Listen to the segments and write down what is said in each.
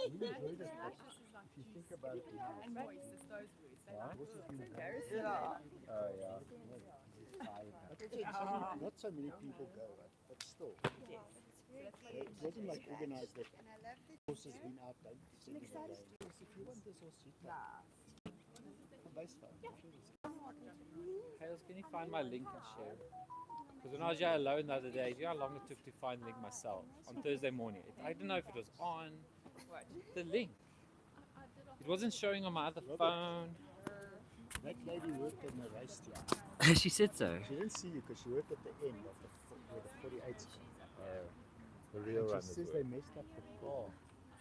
If you think about it now, And moist, it's those words. They right? like This has been embarrassing. Oh yeah. Not so many people go, but still. It wasn't like organized that horse has been out, don't send it again. If you want this horse, you can. Base phone. Hales, can you find my link and share? Because when I was here alone the other day, you know how long it took to find the link myself on Thursday morning. I didn't know if it was on. What? The link. It wasn't showing on my other phone. That lady worked in the race team. She said so. She didn't see you because she worked at the end of where the 48's come. The real And runners. she says they messed up the car.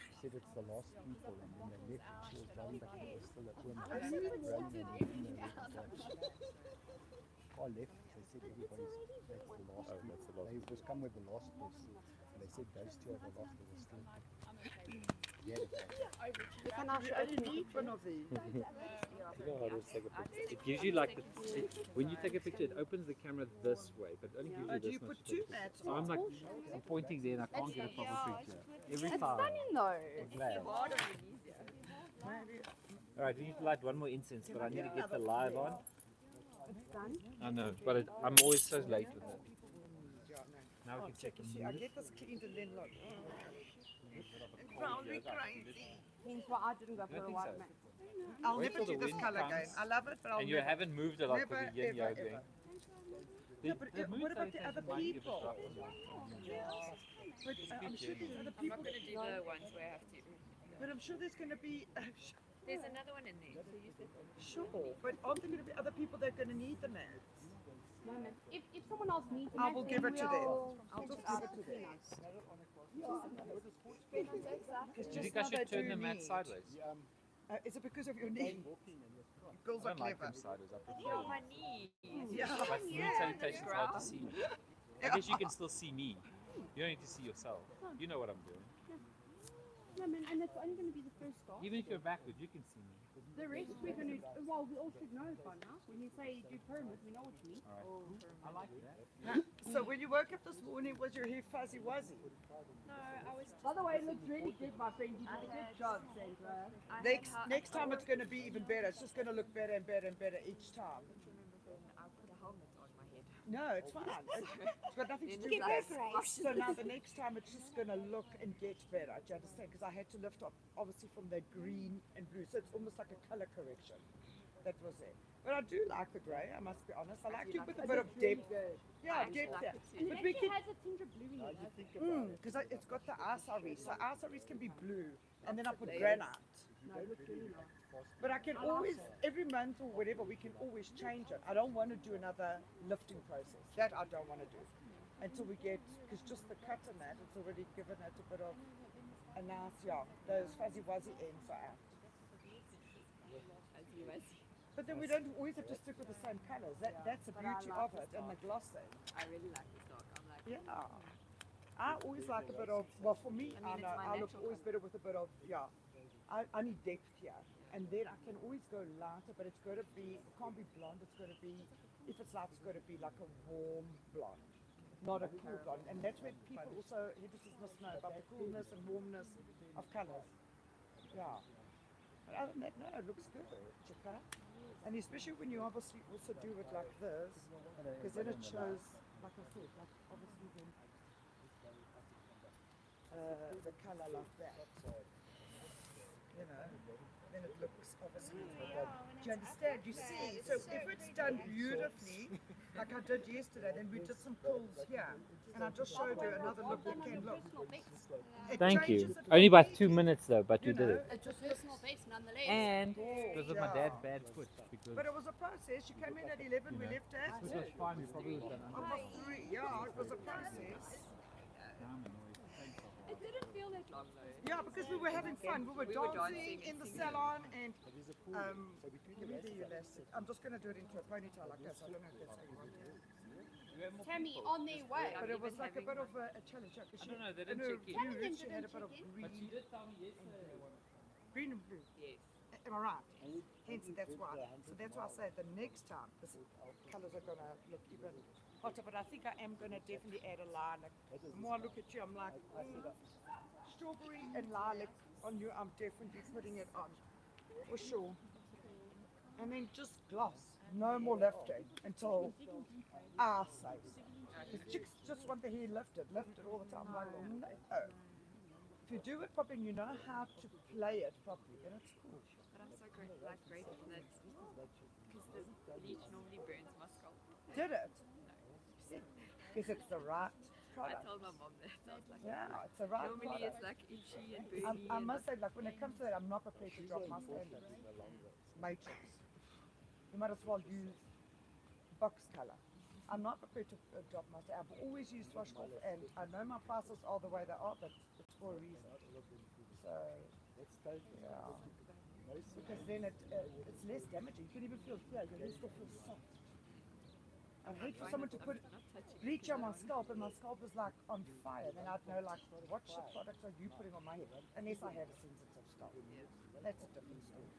She said it's the last people and then they left and she was driving back and there was still a woman running in the car left. They said everybody's that's the last people. That's the last. They just come with the last person. And they said those two are the last that were still. Yeah, Can I only need one of these? You know how to take a picture. It gives you like when you take a picture, it opens the camera this way, but it only gives you Do this you much. put two mats So I'm like, I'm pointing there and I can't get a proper picture. Every It's time. stunning though. I'm glad. Alright, we need to light one more incense, but I need to get the live on. It's done. I know, but I'm always so late with it. Now we can check the I mood. get this cleaned and then look. It's probably crazy. Hence why I didn't go You for don't a think white so? man. I'll Wait never till do the this wind color again. comes. I love it, but I'll And you never. haven't moved a lot Never, for the yin ever, yoga. ever. The, Yeah, but the mood what about the salutation other might give a people? drop. But I'm sure there's other I'm people. not going to do the ones where I have to. But I'm sure there's going to be. There's another one in there. So use that one. Sure, but aren't there going to be other people that are going to need the mats? No, no. If someone else needs it, I will give it to them. I'll just just give it to them. Do you think I should turn the mat sideways? Is it because of your knee? Girls I are don't like clever. them sideways. I prefer Yeah, my knee. Yeah. my mood salutation is hard to see me. I guess you can still see me. You don't need to see yourself. You know what I'm doing. No, man, and that's only going to be the first stop. Even if you're backwards, you can see me. The rest we're going to, well, we all should know by now. When you say do pyramid, we know what you mean. I like that. So when you woke up this morning, was your hair fuzzy wuzzy? No, I was. By the way, it looks really good, my friend. You did a good job, Sandra. Next time it's going to be even better. It's just going to look better and better and better each time. I put a helmet on my head. No, it's fine. It's got nothing to do Give with her that. So now the next time it's just going to look and get better. Do you understand? Because I had to lift up, obviously, from the green and blue. So it's almost like a color correction that was there. But I do like the grey, I must be honest. I like it with a bit of depth. Yeah, depth there. And it But we actually can, has a tinge of blue in it. because it's got the asaris. So asaris can be blue, and then I put granite. No, it looks really nice. But I can always, every month or whatever, we can always change it. I don't want to do another lifting process. That I don't want to do. Until we get, because just the cut on that, it's already given it a bit of a nice, yeah, those fuzzy wuzzy ends are out. As you must. But then we don't always have to stick with the same colours. That's the beauty of it and the glossing. I really like this dog. I'm like. Yeah. I always like a bit of, well for me, I mean, it's I my look natural always better with a bit of, yeah. I need depth here. And then I can always go lighter, but it's got to be, it can't be blonde, it's got to be, if it's light, it's got to be like a warm blonde, not a cool blonde. And that's where people also, hairdressers must know about the coolness and warmness of colours. Yeah. But other than that, no, it looks good, Chica. And especially when you obviously also do it like this, because then it shows, like I said, like obviously then, the colour like that. You know, then it looks obviously. Do you understand? You see, so if it's done beautifully, like I did yesterday, then we did some pulls here, and I just showed her another look that can look. It Thank you. changes it Only by completely, 2 minutes though, but you you did know. it. It's a personal base nonetheless. And because of my dad's bad foot. Because But it was a process. You came in at 11, we left at it was fine, we probably would have done almost 3. Yeah, it was a process. It didn't feel that long though. Yeah, because we were having fun. We were dancing in the salon and give me the elastic. I'm just going to do it into a ponytail like this. I don't know if that's how you do it. Tammy, on their way. But it was like a bit of a challenge. Yeah, 'cause I don't know, they in didn't her check in. blue red, she had a bit of But she green, did tell me yesterday. green and blue. Yes. Am I right? Hence, that's why. So that's why I say the next time, the colours are going to look even hotter. But I think I am going to definitely add a lilac. The more I look at you, I'm like, strawberry and lilac on you, I'm definitely putting it on. For sure. And then just gloss. No more lifting until I say so. Because chicks just want the hair lifted all the time. Like, no. If you do it properly and you know how to play it properly, then it's cool. But I'm so grateful that because the bleach normally burns my scalp. Did it? No. Because it's the right I product. told my mom that. I was like, Yeah, it's the right normally product. it's like itchy and burny. I must say, like when it comes to that, I'm not prepared to drop my standards. Matrix. You might as well use box color. I'm not prepared to drop my standards. I've always used Washcloth, and I know my prices are the way they are, but it's for a reason. So, yeah. Because then it's less damaging. You can even feel here, your hair still feels soft. I hate for someone to reach on my scalp, and my scalp is like on fire. Then I'd know, like, what shit products are you putting on my head? Unless I have a sensitive scalp. That's a different story.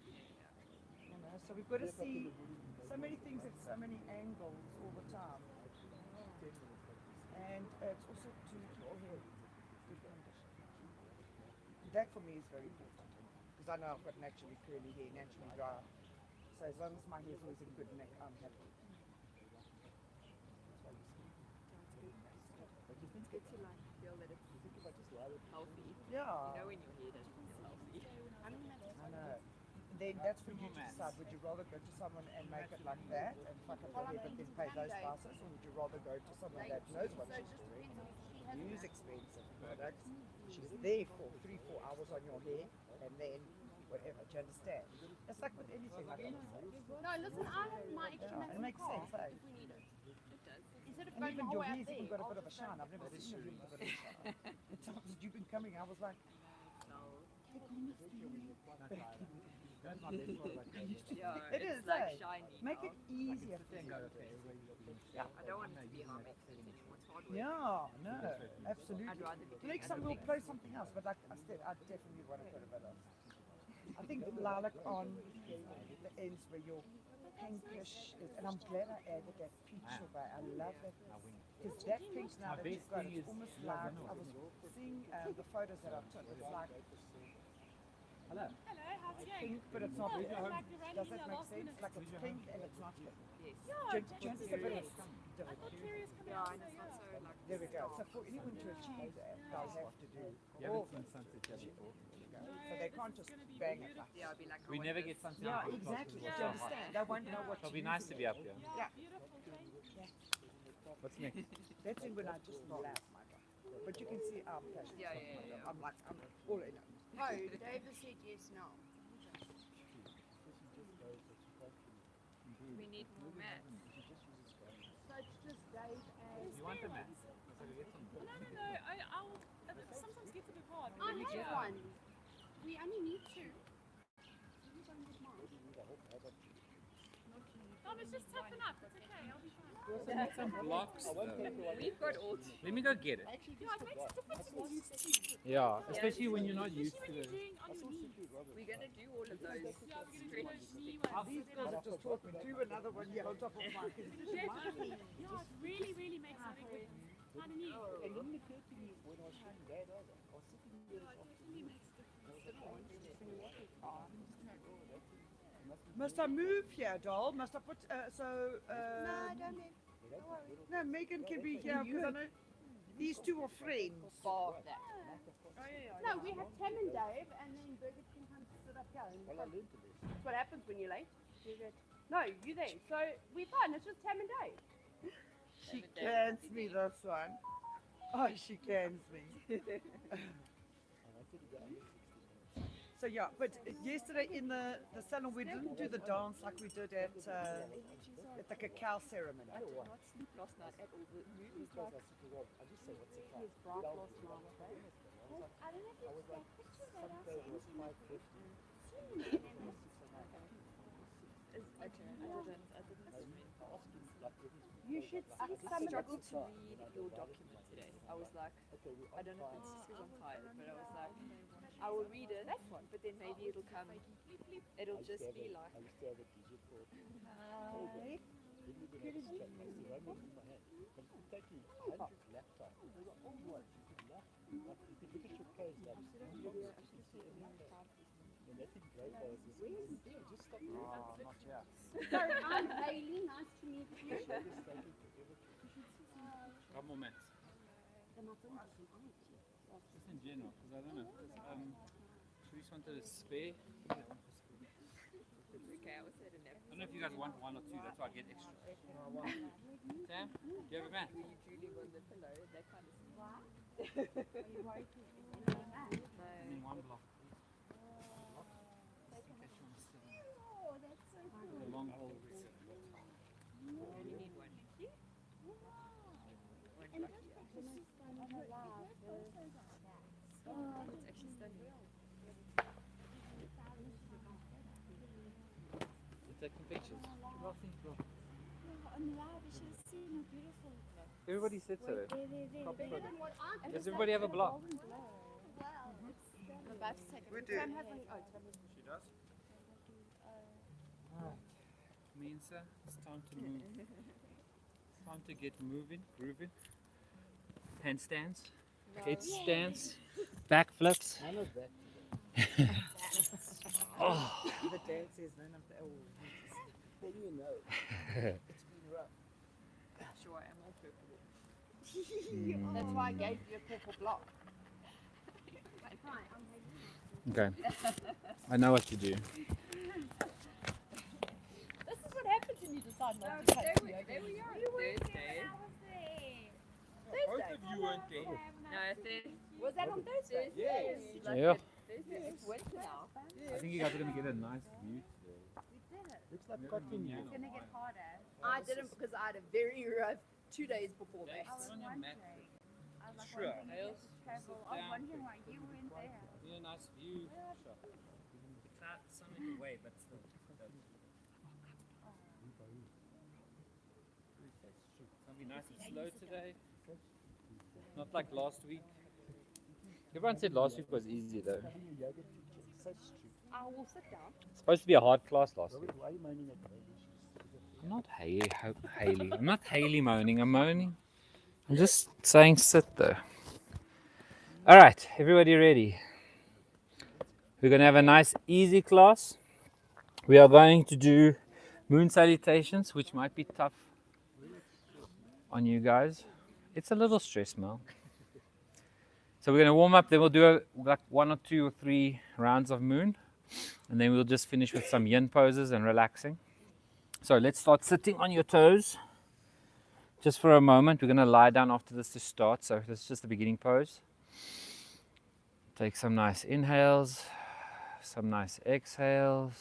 You know, so we've got to see so many things at so many angles all the time. And it's also to keep your hair in good condition. That for me is very important. Because I know I've got naturally curly hair, naturally dry. So as long as my hair is always in good nick, I'm happy. It's good to like feel that it's healthy. Yeah. You know when your hair doesn't feel healthy. I know. Then that's for you to decide. Would you rather go to someone and make it like that and fuck up your hair but then pay those prices, or would you rather go to someone that knows what she's doing, use expensive products, she's there for 3-4 hours on your hair, and then whatever, do you understand? It's like with anything like that. No, listen, I have my extra Yeah, it makes sense, eh? if we need it. It does. Instead of And going even the whole your way up hair's there, even got a I'll bit of a just go shine. I've never seen you with a bit of a shine. The times that you've been coming, I was like, No. it Yeah, is, it's like eh? shiny. Make now. it easier for you. I don't want it to be high maintenance anymore. It's hard work. Yeah, no, absolutely. I'd rather be doing Next time we'll play something else, but like I said, I definitely want to put a bit of. I think lilac on the ends where your pinkish is, and I'm glad I added that peach away. I love it. Because that pink now that you've got, it's almost like, I was seeing the photos that I took, it's like Hello, how's it going? pink, but it's not pink. Like the random Does that here make last sense? minute. Like it's pink and it's not pink. Yes. Yeah, Just a bit of I thought Terry was coming Yeah, out. and it's not so like. There we go. So for anyone to achieve that, they'll have to do all this. So they can't just bang it like Yeah, I'll be like. I We want never this. get sunset. yeah, exactly. Do you understand? They won't know what It'll to be use nice to it be for. up here. Yeah, Beautiful, thank you. What's next? that's when I just laugh, my God. But you can see I'm passionate. Yeah. I'm like, I'm all in it. Oh, David said yes, no. We need more mats. So it's just Dave and... You want the mat? No. I'll sometimes gets a bit hard. I have one. We only need two. You don't need mine. No, but it's just toughen up. It's okay. I'll be fine. We also need some blocks though. We've got all two. Let me go get it. Yeah, it makes a difference when you see. Yeah, especially when you're not used to When you're it. doing on your knees. We're gonna do all of those. Yeah, we're going to do those knee I'll ones. These girls have just taught me. Do another one here on top of mine. 'Cause it's just mine. Yeah, it really, really makes a big difference. Kind of neat. And then it occurred to me when I was shooting that over, I was sitting there Must I move here, doll? Must I put, so, No, don't move. Don't worry. no, Megan can be here because I know these two are friends. Bar that. No, we have Tam and Dave, and then Birgit can come sit up here. well, I learned to this. That's what happens when you're late. No, you there. So we're fine. It's just Tam and Dave. She cans me this one. Oh, she cans me. So yeah, but yesterday in the salon we didn't do the dance like we did at the cacao ceremony. I did not sleep last night at all. The mood was like. I just say, what's the He was bright last night. I don't know if it's that picture that I Sunday was sent 5:50. I didn't. you. should see I some of struggled the to read your document today. I was like, I don't know if it's just because I'm tired, but I was like, I will read it, but then maybe it'll come. It'll just be like. I used to have a DJ called. Hi. Then you could have this cat next to run in my hand. But it would take you 100 laptops. They were old ones. You could look at your case like, And I think Grey Bars is yeah, just stop there. Oh, not yet. So I'm Hailey, nice to meet you. It's taking forever. One moment. Then I thought it was an eye. Just in general, because I don't know. Sharice wanted a spare. Okay, I was at an I don't know if you guys want one or two, that's why I get extra. Sam, do you have a man? you drooling on the pillow, that kind of stuff. And then one block. Oh, that's so cool. The long hole. You only need one. One And lucky. this picture is kind of alive. Oh, it's actually stunning. You're taking pictures. On live, you should have seen how beautiful it looks. Everybody sits there. Better than what I Does everybody have a block? I'm about to take a We picture. do. She does? Mensa, it's time to move. It's time to get moving, grooving. Handstands, headstands, backflips. None of that. The dance is none of the. Oh, Then you know. It's been rough. Sure, I'm all purple. That's why I gave you a purple block. Okay, I know what you do. This is what happens when you decide not to take yoga. There we are. You weren't Thursday. there when I was there. Both of you weren't there. No, Thursday. Was that on Thursday? Yes. Like Yeah. Thursday. It's winter now. I think you guys are going to get a nice view. Looks like cotton wool. It's going to get harder. I didn't because I had a very rough 2 days before that. I was wondering. I was like, Sure. wondering if this travel. I was wondering why you weren't there. Yeah, nice view. It's not sun in the way, but still. It's going to be nice and slow today. Not like last week. Everyone said last week was easy though. Having a yoga teacher. So stupid. I will sit down. It's supposed to be a hard class last week. Robert, why are you moaning at Grey? I'm not Haley. I'm not Haley moaning. I'm moaning. I'm just saying sit there. All right, everybody ready? We're going to have a nice easy class. We are going to do moon salutations, which might be tough on you guys. It's a little stress, Mel. So we're going to warm up, then we'll do like 1 or 2 or 3 rounds of moon. And then we'll just finish with some yin poses and relaxing. So let's start sitting on your toes. Just for a moment, we're going to lie down after this to start. So this is just the beginning pose. Take some nice inhales, some nice exhales.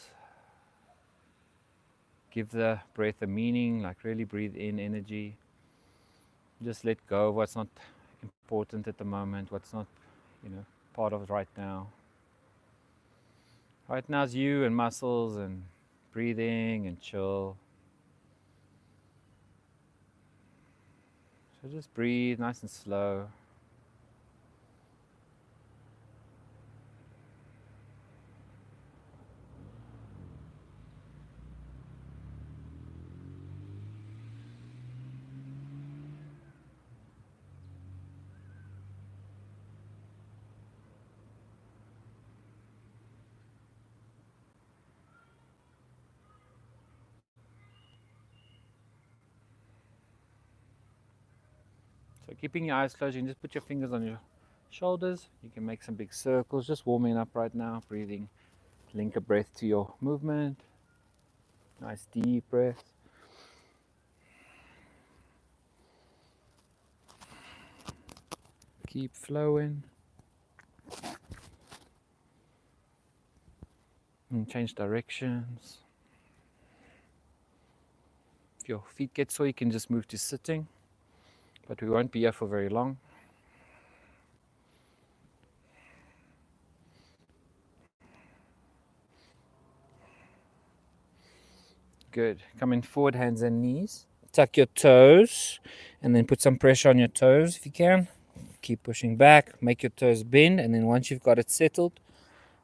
Give the breath a meaning, like really breathe in energy. Just let go of what's not important at the moment, what's not, part of right now. Right now is you and muscles and breathing and chill. So just breathe nice and slow. So keeping your eyes closed, you can just put your fingers on your shoulders. You can make some big circles, just warming up right now, breathing. Link a breath to your movement. Nice deep breath. Keep flowing. And change directions. If your feet get sore, you can just move to sitting. But we won't be here for very long. Good. Coming forward, hands and knees. Tuck your toes and then put some pressure on your toes if you can. Keep pushing back. Make your toes bend, and then once you've got it settled,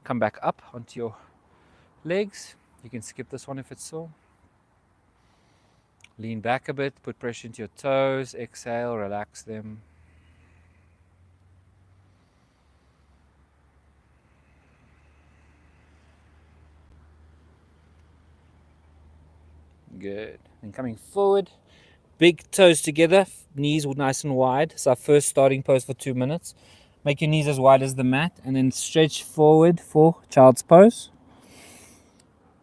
come back up onto your legs. You can skip this one if it's sore. Lean back a bit, put pressure into your toes, exhale, relax them. Good. And coming forward, big toes together, knees nice and wide. It's our first starting pose for 2 minutes. Make your knees as wide as the mat and then stretch forward for child's pose.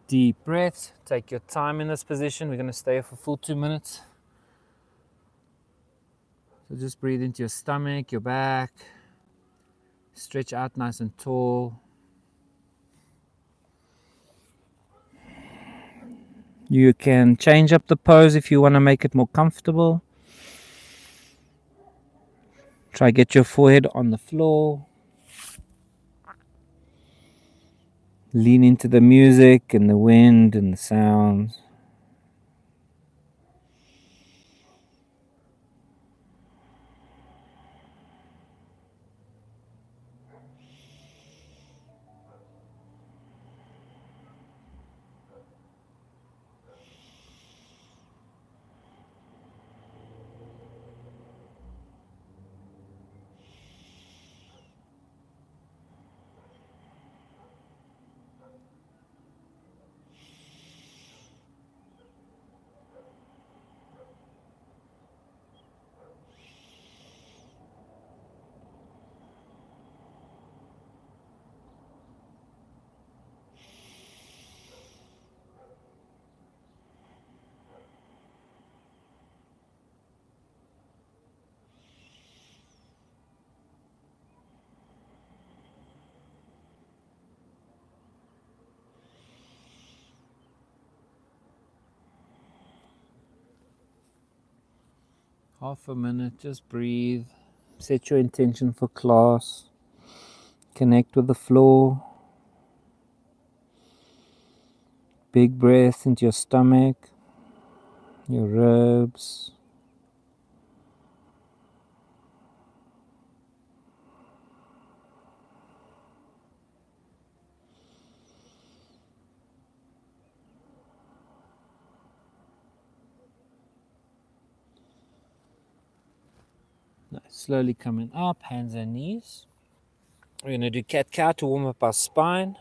Deep breaths. Take your time in this position. We're going to stay here for full 2 minutes. So just breathe into your stomach, your back. Stretch out nice and tall. You can change up the pose if you want to make it more comfortable. Try get your forehead on the floor. Lean into the music and the wind and the sounds. Half a minute, just breathe. Set your intention for class. Connect with the floor. Big breath into your stomach, your ribs. Nice. Slowly coming up, hands and knees. We're going to do cat-cow to warm up our spine.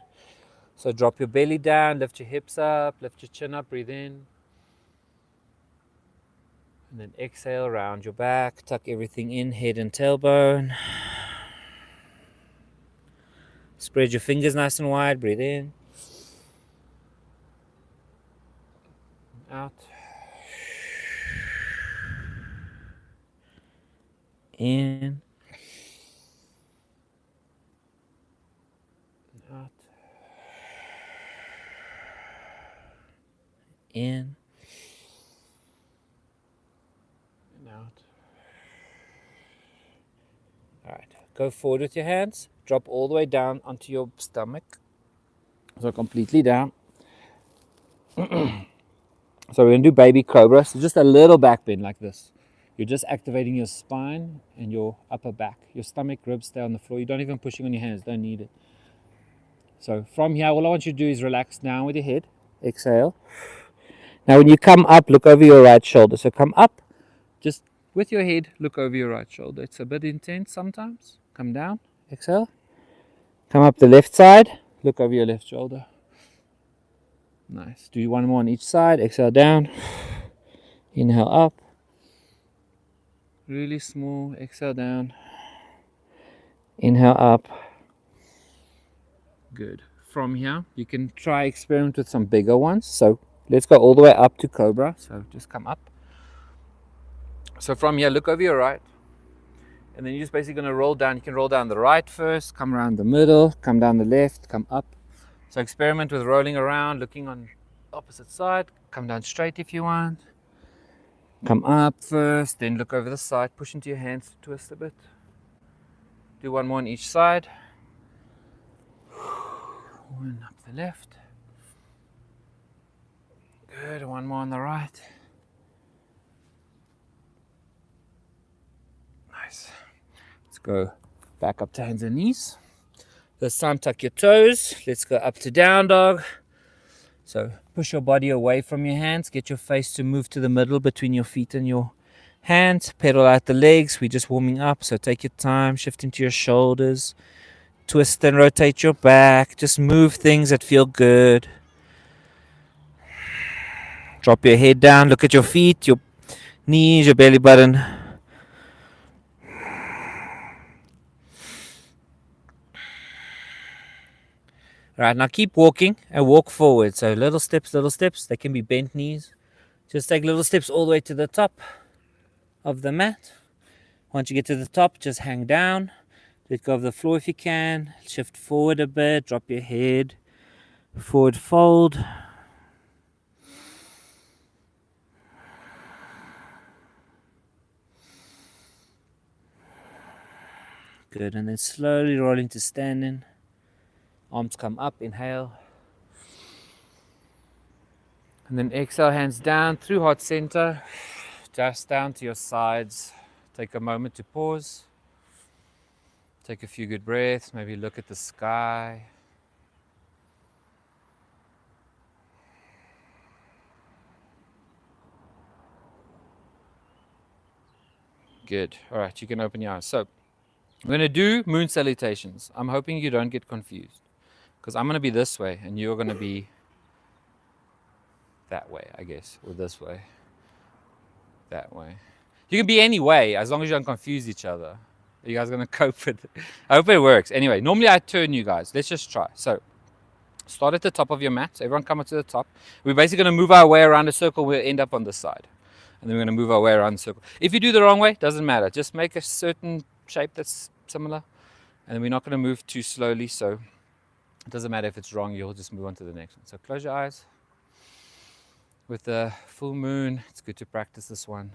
So drop your belly down, lift your hips up, lift your chin up, breathe in. And then exhale, round your back, tuck everything in, head and tailbone. Spread your fingers nice and wide, breathe in. Out. In. Out. In. And out. Alright, go forward with your hands. Drop all the way down onto your stomach. So completely down. So we're going to do baby cobra. So just a little back bend like this. You're just activating your spine and your upper back. Your stomach, ribs stay on the floor. You don't even pushing on your hands. Don't need it. So from here, all I want you to do is relax down with your head. Exhale. Now when you come up, look over your right shoulder. So come up. Just with your head, look over your right shoulder. It's a bit intense sometimes. Come down. Exhale. Come up the left side. Look over your left shoulder. Nice. Do one more on each side. Exhale down. Inhale up. Really small. Exhale down. Inhale up. Good. From here, you can try experiment with some bigger ones. So let's go all the way up to cobra. So just come up. So from here, look over your right. And then you're just basically going to roll down. You can roll down the right first, come around the middle, come down the left, come up. So experiment with rolling around, looking on the opposite side. Come down straight if you want. Come up first, then look over the side. Push into your hands, twist a bit. Do one more on each side. One up the left. Good, one more on the right. Nice. Let's go back up to hands and knees. This time tuck your toes. Let's go up to down dog. So push your body away from your hands. Get your face to move to the middle between your feet and your hands. Pedal out the legs. We're just warming up. So take your time. Shift into your shoulders. Twist and rotate your back. Just move things that feel good. Drop your head down, look at your feet, your knees, your belly button. Alright, now keep walking and walk forward. So little steps, they can be bent knees. Just take little steps all the way to the top of the mat. Once you get to the top, just hang down. Let go of the floor if you can. Shift forward a bit, drop your head. Forward fold. Good, and then slowly roll into standing. Arms come up, inhale. And then exhale, hands down through heart center, just down to your sides. Take a moment to pause. Take a few good breaths, maybe look at the sky. Good. All right, you can open your eyes. So, we're going to do moon salutations. I'm hoping you don't get confused, because I'm going to be this way and you're going to be that way, I guess, or this way, that way. You can be any way as long as you don't confuse each other. Are you guys going to cope with it? I hope it works. Anyway, normally I turn you guys. Let's just try. So, start at the top of your mat. So everyone come up to the top. We're basically going to move our way around a circle. We'll end up on this side. And then we're going to move our way around the circle. If you do the wrong way, doesn't matter. Just make a certain shape that's similar. And we're not going to move too slowly. So it doesn't matter if it's wrong. You'll just move on to the next one. So close your eyes. With the full moon, it's good to practice this one.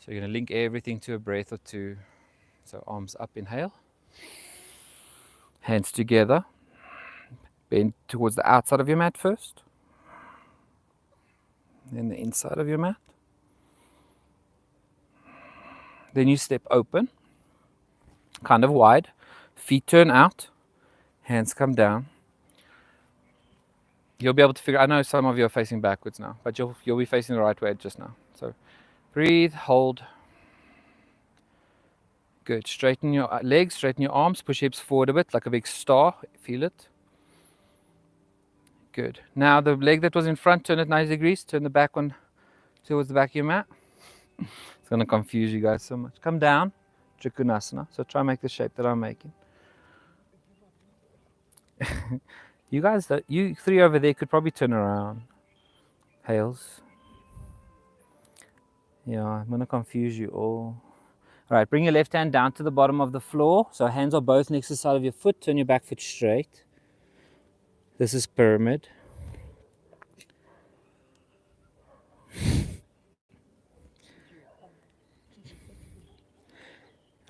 So you're going to link everything to a breath or two. So arms up, inhale. Hands together. Bend towards the outside of your mat first. Then the inside of your mat. Then you step open, kind of wide. Feet turn out. Hands come down. You'll be able to figure, I know some of you are facing backwards now, but you'll be facing the right way just now. So breathe, hold. Good. Straighten your legs, straighten your arms, push hips forward a bit like a big star. Feel it. Good. Now the leg that was in front, turn it 90 degrees. Turn the back one towards the back of your mat. It's going to confuse you guys so much. Come down. Trikonasana. So try and make the shape that I'm making. You guys, you three over there could probably turn around. Hales. Yeah, I'm going to confuse you all. All right, bring your left hand down to the bottom of the floor. So hands are both next to the side of your foot. Turn your back foot straight. This is pyramid.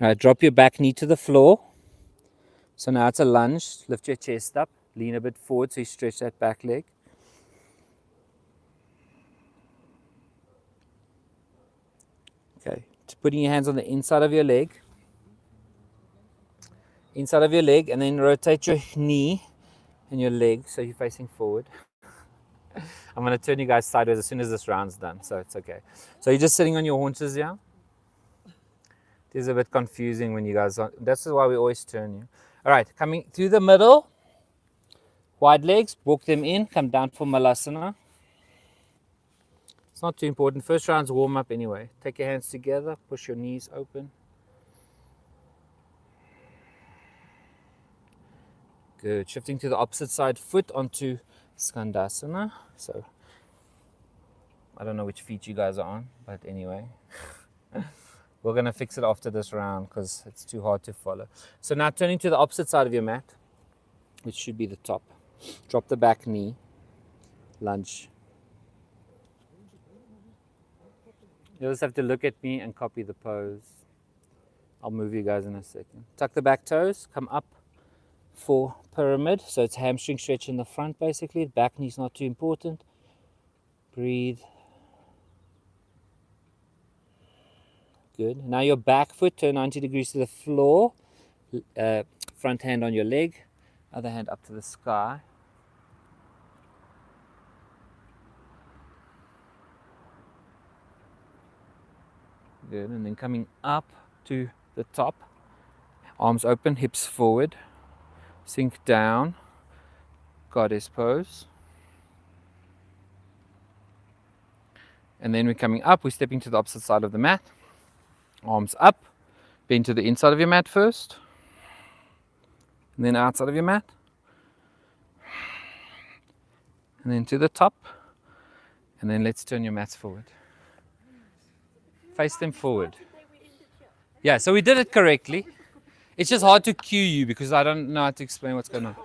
All right, drop your back knee to the floor. So now it's a lunge. Lift your chest up. Lean a bit forward so you stretch that back leg. Okay, putting your hands on the inside of your leg. Inside of your leg, and then rotate your knee and your leg so you're facing forward. I'm going to turn you guys sideways as soon as this round's done, so it's okay. So you're just sitting on your haunches here. It is a bit confusing when you guys are, that's why we always turn you. All right, coming through the middle, wide legs, walk them in, come down for Malasana. It's not too important. First round's warm up anyway. Take your hands together, push your knees open. Good. Shifting to the opposite side foot onto Skandasana. So, I don't know which feet you guys are on, but anyway. We're going to fix it after this round because it's too hard to follow. So now turning to the opposite side of your mat, which should be the top. Drop the back knee. Lunge. You'll just have to look at me and copy the pose. I'll move you guys in a second. Tuck the back toes. Come up for pyramid. So it's hamstring stretch in the front basically. Back knee's not too important. Breathe. Good. Now your back foot, turn 90 degrees to the floor. Front hand on your leg. Other hand up to the sky. Good. And then coming up to the top. Arms open, hips forward. Sink down. Goddess pose. And then we're coming up, we're stepping to the opposite side of the mat. Arms up, bend to the inside of your mat first, and then outside of your mat, and then to the top, and then let's turn your mats forward. Face them forward. Yeah, so we did it correctly. It's just hard to cue you because I don't know how to explain what's going on.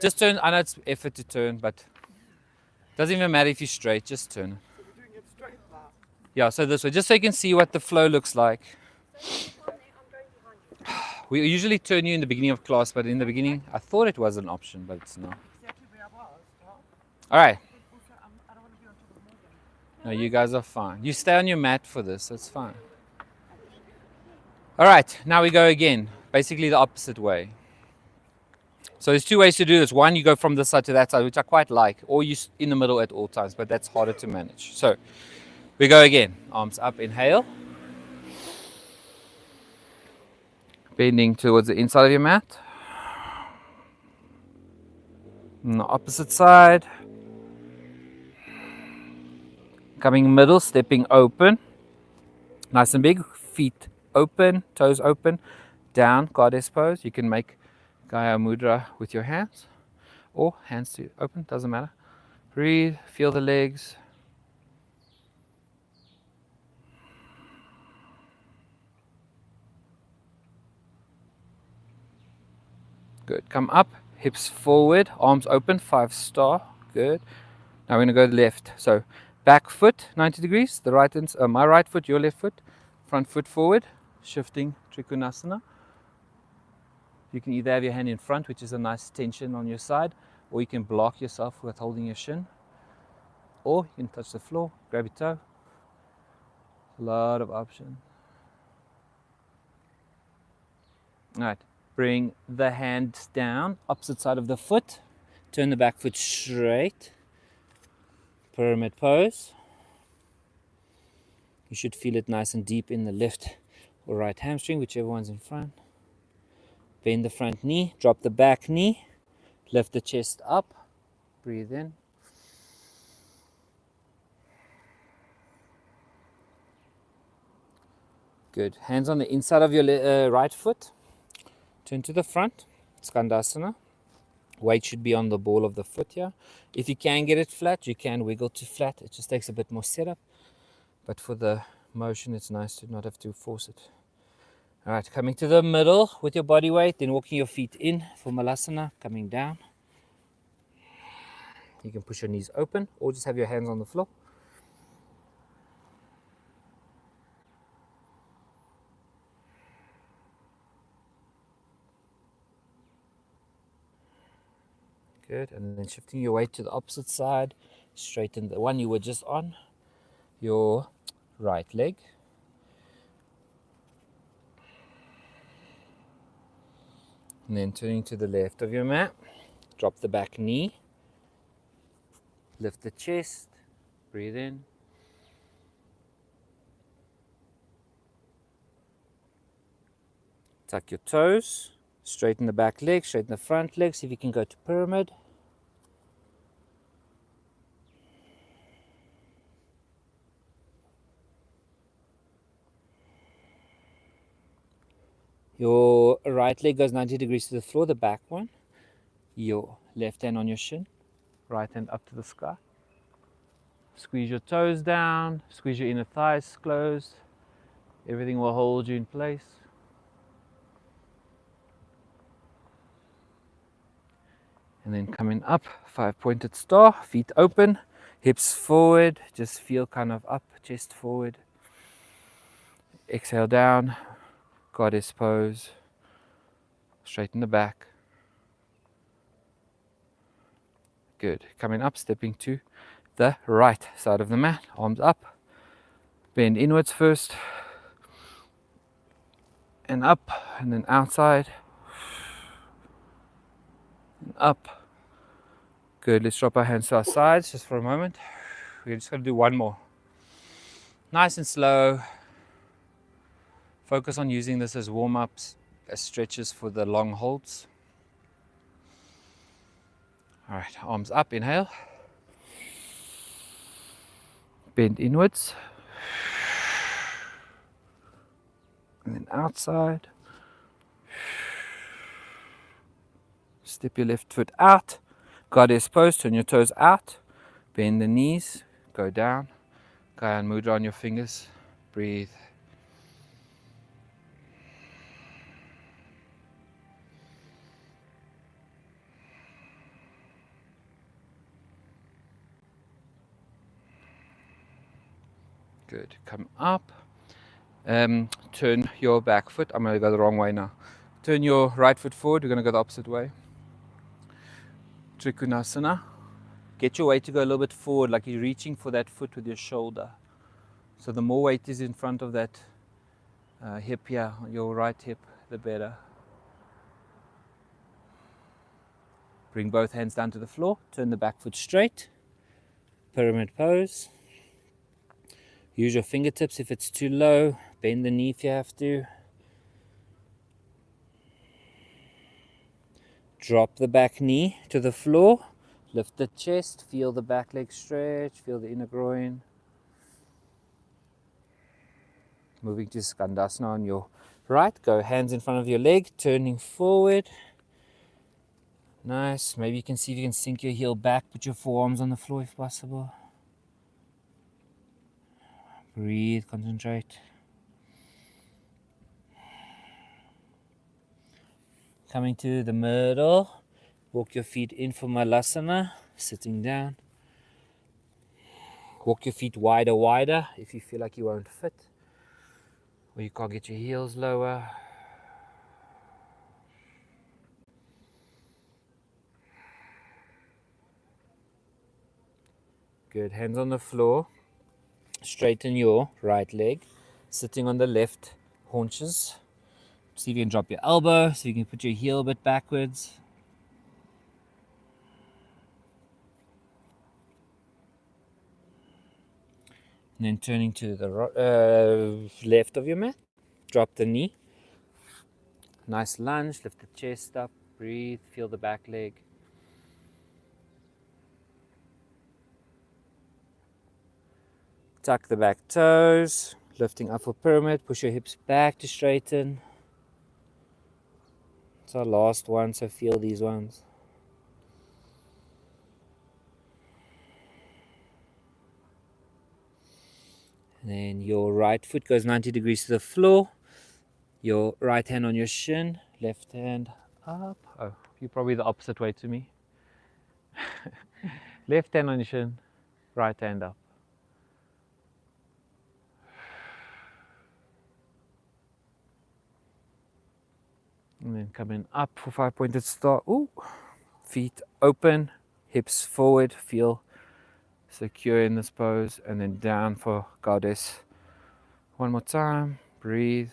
Just turn, I know it's effort to turn, but it doesn't even matter if you're straight, just turn it. Yeah, so this way, just so you can see what the flow looks like. We usually turn you in the beginning of class, but in the beginning, I thought it was an option, but it's not. All right. No, you guys are fine. You stay on your mat for this, that's fine. All right, now we go again, basically the opposite way. So there's two ways to do this. One, you go from this side to that side, which I quite like, or you in the middle at all times, but that's harder to manage. So we go again. Arms up, inhale. Bending towards the inside of your mat. On the opposite side. Coming middle, stepping open. Nice and big. Feet open, toes open. Down, goddess pose. You can make Gaya Mudra with your hands. Or hands to open, doesn't matter. Breathe, feel the legs. Good. Come up, hips forward, arms open, 5-star. Good. Now we're going to go left. So back foot 90 degrees, the right my right foot, your left foot, front foot forward, shifting Trikonasana. You can either have your hand in front, which is a nice tension on your side, or you can block yourself with holding your shin. Or you can touch the floor, grab your toe. A lot of options. All right. Bring the hands down, opposite side of the foot. Turn the back foot straight. Pyramid pose. You should feel it nice and deep in the left or right hamstring, whichever one's in front. Bend the front knee, drop the back knee, lift the chest up, breathe in. Good. Hands on the inside of your right foot. Turn to the front, Skandasana. Weight should be on the ball of the foot here. If you can get it flat, you can wiggle to flat. It just takes a bit more setup. But for the motion, it's nice to not have to force it. All right, coming to the middle with your body weight, then walking your feet in for Malasana, coming down. You can push your knees open or just have your hands on the floor. Good, and then shifting your weight to the opposite side, straighten the one you were just on, your right leg. And then turning to the left of your mat, drop the back knee, lift the chest, breathe in. Tuck your toes, straighten the back leg, straighten the front leg, see if you can go to pyramid. Your right leg goes 90 degrees to the floor, the back one. Your left hand on your shin, right hand up to the sky. Squeeze your toes down, squeeze your inner thighs closed. Everything will hold you in place. And then coming up, 5-pointed star, feet open, hips forward, just feel kind of up, chest forward. Exhale down, goddess pose, straighten the back. Good. Coming up, stepping to the right side of the mat, arms up, bend inwards first, and up, and then outside, and up. Good. Let's drop our hands to our sides just for a moment. We're just going to do one more. Nice and slow. Focus on using this as warm-ups, as stretches for the long holds. All right, arms up, inhale. Bend inwards. And then outside. Step your left foot out. Goddess pose, turn your toes out. Bend the knees, go down. Go and mudra on your fingers. Breathe. Good. Come up. Turn your back foot. I'm going to go the wrong way now. Turn your right foot forward. We're going to go the opposite way. Trikonasana. Get your weight to go a little bit forward, like you're reaching for that foot with your shoulder. So the more weight is in front of that hip here, your right hip, the better. Bring both hands down to the floor. Turn the back foot straight. Pyramid pose. Use your fingertips if it's too low. Bend the knee if you have to. Drop the back knee to the floor. Lift the chest. Feel the back leg stretch. Feel the inner groin. Moving to Skandasana on your right. Go hands in front of your leg. Turning forward. Nice. Maybe you can see if you can sink your heel back. Put your forearms on the floor if possible. Breathe. Concentrate. Coming to the middle, walk your feet in for Malasana, sitting down. Walk your feet wider if you feel like you won't fit, or you can't get your heels lower. Good, hands on the floor. Straighten your right leg, sitting on the left haunches. See if you can drop your elbow, so you can put your heel a bit backwards. And then turning to the left of your mat. Drop the knee. Nice lunge, lift the chest up, breathe, feel the back leg. Tuck the back toes, lifting up for pyramid, push your hips back to straighten. It's our last one, so feel these ones. And then your right foot goes 90 degrees to the floor. Your right hand on your shin, left hand up. Oh, you're probably the opposite way to me. Left hand on your shin, right hand up. And then coming up for 5-pointed star. Ooh. Feet open, hips forward, feel secure in this pose. And then down for goddess. One more time, breathe.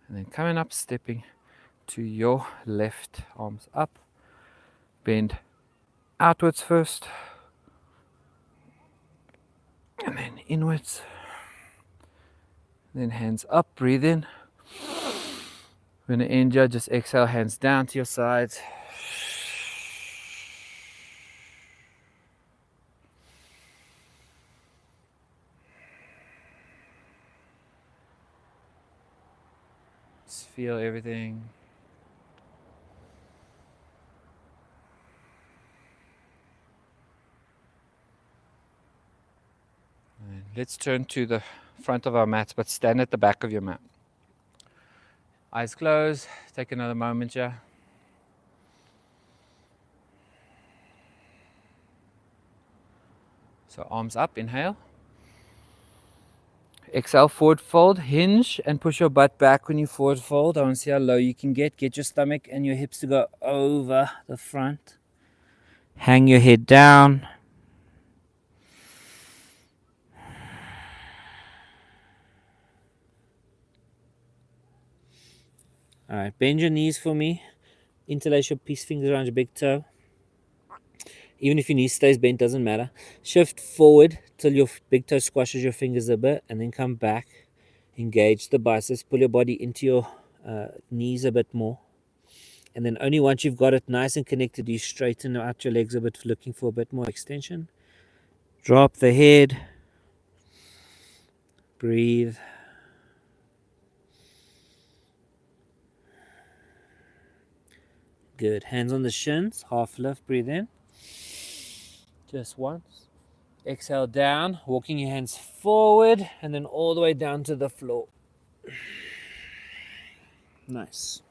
And then coming up, stepping to your left, arms up. Bend outwards first. And then inwards. Then hands up, breathe in. When you end here, just exhale, hands down to your sides. Just feel everything. And let's turn to the front of our mats, but stand at the back of your mat. Eyes closed. Take another moment here. So arms up, inhale. Exhale, forward fold, hinge and push your butt back when you forward fold. I want to see how low you can get. Get your stomach and your hips to go over the front. Hang your head down. Alright, bend your knees for me. Interlace your peace fingers around your big toe. Even if your knee stays bent, doesn't matter. Shift forward till your big toe squashes your fingers a bit, and then come back. Engage the biceps. Pull your body into your knees a bit more. And then only once you've got it nice and connected, you straighten out your legs a bit, looking for a bit more extension. Drop the head. Breathe. Good. Hands on the shins. Half lift. Breathe in. Just once. Exhale down. Walking your hands forward and then all the way down to the floor. Nice.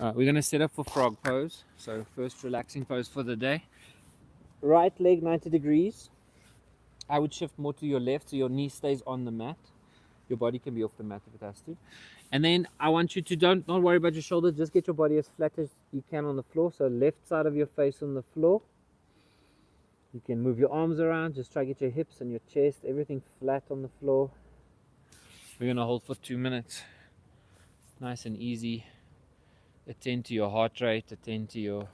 Alright, we're going to set up for frog pose. So first relaxing pose for the day. Right leg 90 degrees. I would shift more to your left so your knee stays on the mat. Your body can be off the mat if it has to. And then I want you to don't worry about your shoulders. Just get your body as flat as you can on the floor. So left side of your face on the floor. You can move your arms around. Just try to get your hips and your chest, everything flat on the floor. We're going to hold for 2 minutes. Nice and easy. Attend to your heart rate. Attend to your,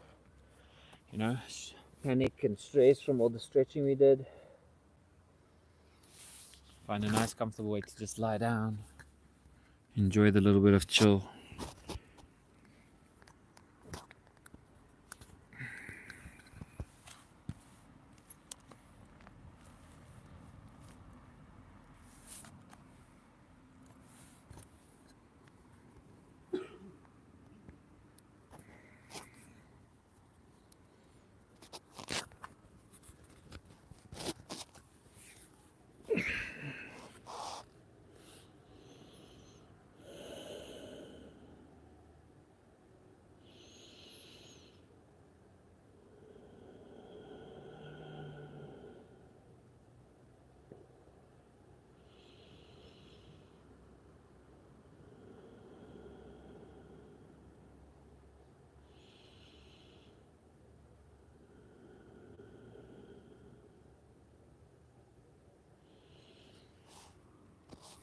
panic and stress from all the stretching we did. Find a nice comfortable way to just lie down. Enjoy the little bit of chill.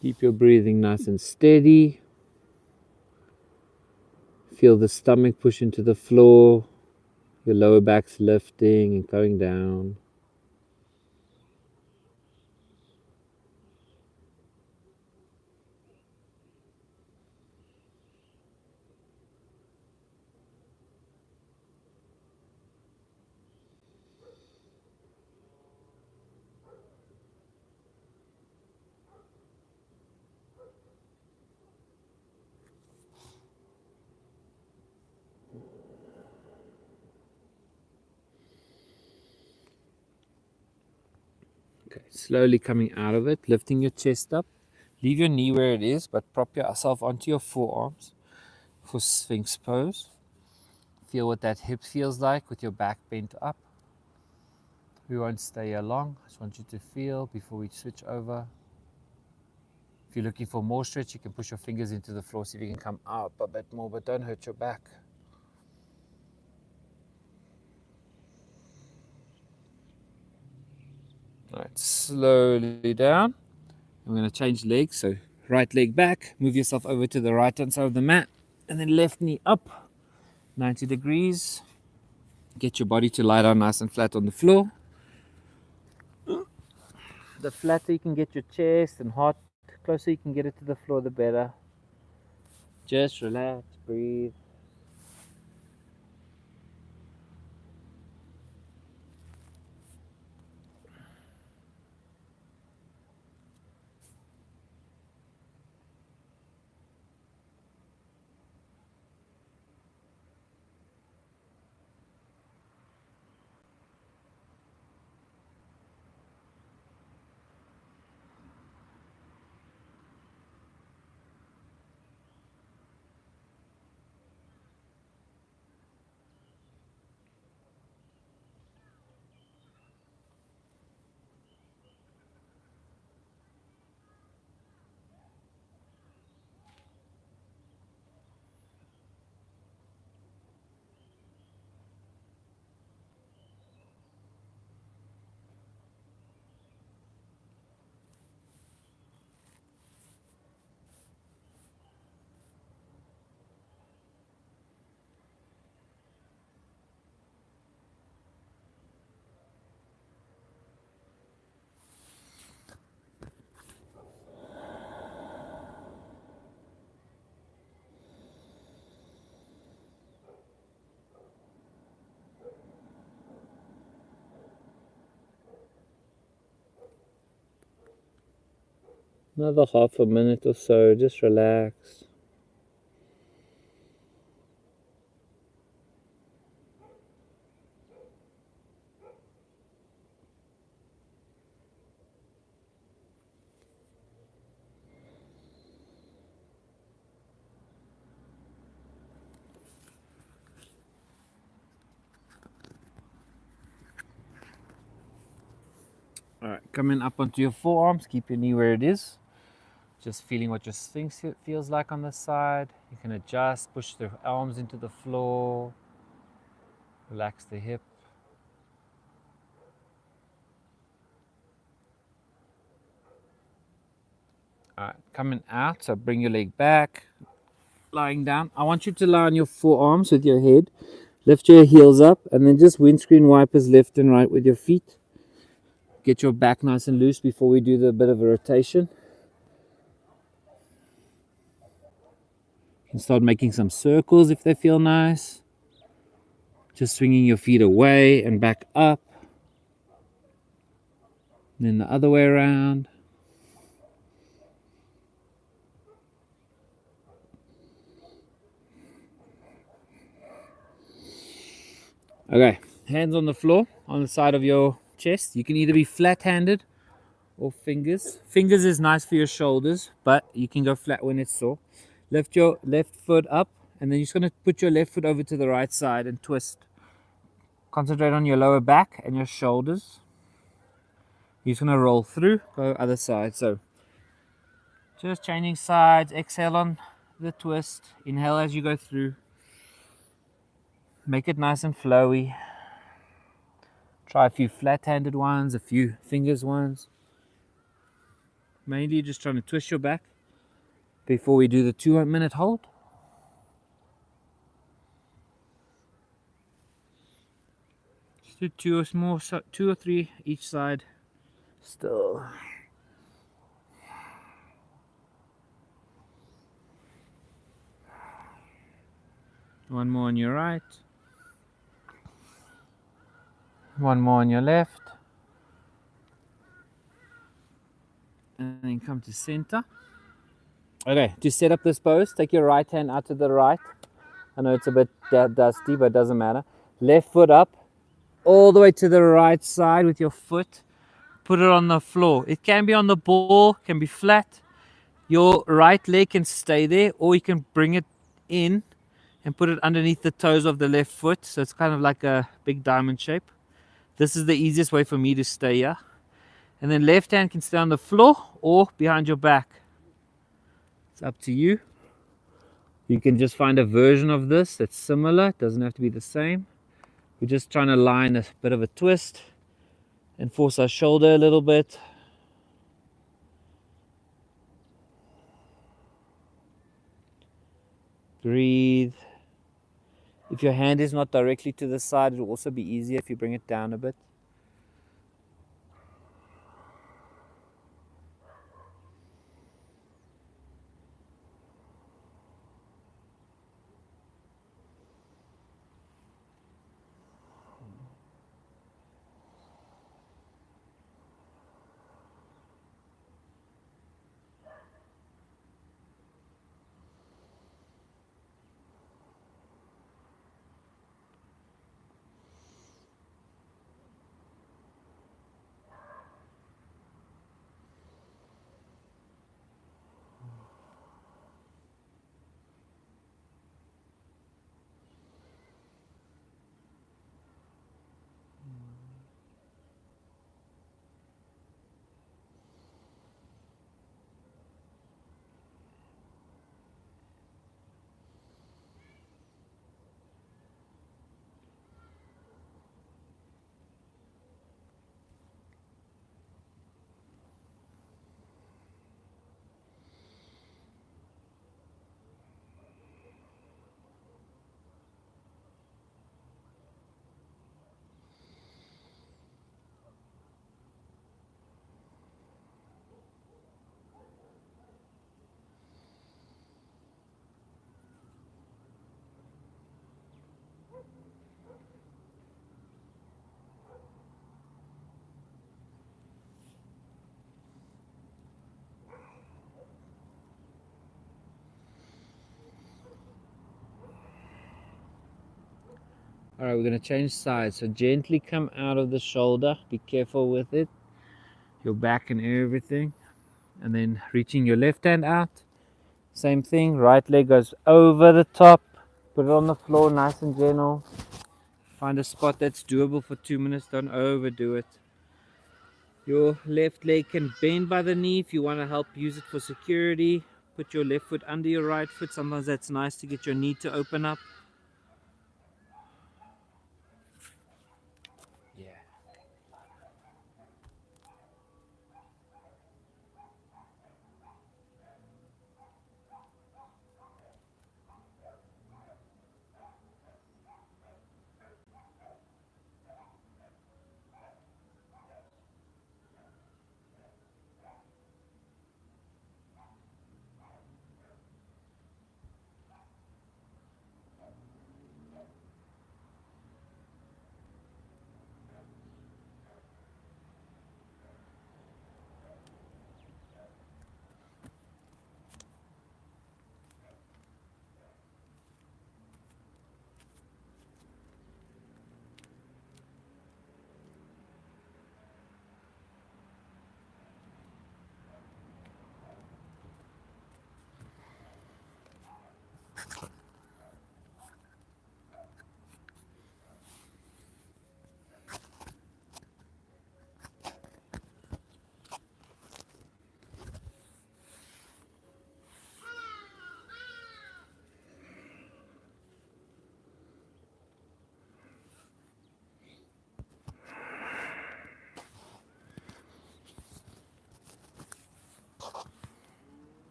Keep your breathing nice and steady. Feel the stomach push into the floor. Your lower back's lifting and going down. Okay, slowly coming out of it, lifting your chest up. Leave your knee where it is, but prop yourself onto your forearms for Sphinx pose. Feel what that hip feels like with your back bent up. We won't stay here long. I just want you to feel before we switch over. If you're looking for more stretch, you can push your fingers into the floor, see if you can come up a bit more, but don't hurt your back. Alright, slowly down. I'm going to change legs, so right leg back, move yourself over to the right hand side of the mat, and then left knee up, 90 degrees. Get your body to lie down nice and flat on the floor. The flatter you can get your chest and heart, closer you can get it to the floor, the better. Just relax, breathe. Another half a minute or so, just relax. Alright, coming up onto your forearms, keep your knee where it is. Just feeling what your sphinx feels like on the side. You can adjust, push the arms into the floor, relax the hip. Alright, coming out, so bring your leg back, lying down. I want you to lie on your forearms with your head. Lift your heels up and then just windscreen wipers left and right with your feet. Get your back nice and loose before we do the bit of a rotation. You can start making some circles if they feel nice. Just swinging your feet away and back up. And then the other way around. Okay, hands on the floor on the side of your chest. You can either be flat-handed or fingers. Fingers is nice for your shoulders, but you can go flat when it's sore. Lift your left foot up, and then you're just going to put your left foot over to the right side and twist. Concentrate on your lower back and your shoulders. You're just going to roll through, go other side. So just changing sides, exhale on the twist, inhale as you go through. Make it nice and flowy. Try a few flat-handed ones, a few fingers ones. Mainly just trying to twist your back before we do the 2-minute hold. Just do two or three each side. Still. One more on your right. One more on your left. And then come to center. Okay, to set up this pose, take your right hand out to the right. I know it's a bit dusty, but it doesn't matter. Left foot up, all the way to the right side with your foot. Put it on the floor. It can be on the ball, can be flat. Your right leg can stay there, or you can bring it in and put it underneath the toes of the left foot. So it's kind of like a big diamond shape. This is the easiest way for me to stay here. And then left hand can stay on the floor or behind your back. It's up to you. You can just find a version of this that's similar. It doesn't have to be the same. We're just trying to line a bit of a twist and force our shoulder a little bit. Breathe. If your hand is not directly to the side, it will also be easier if you bring it down a bit. Alright, we're going to change sides. So gently come out of the shoulder. Be careful with it. Your back and everything. And then reaching your left hand out. Same thing. Right leg goes over the top. Put it on the floor, nice and gentle. Find a spot that's doable for 2 minutes. Don't overdo it. Your left leg can bend by the knee if you want to help use it for security. Put your left foot under your right foot. Sometimes that's nice to get your knee to open up. Yeah.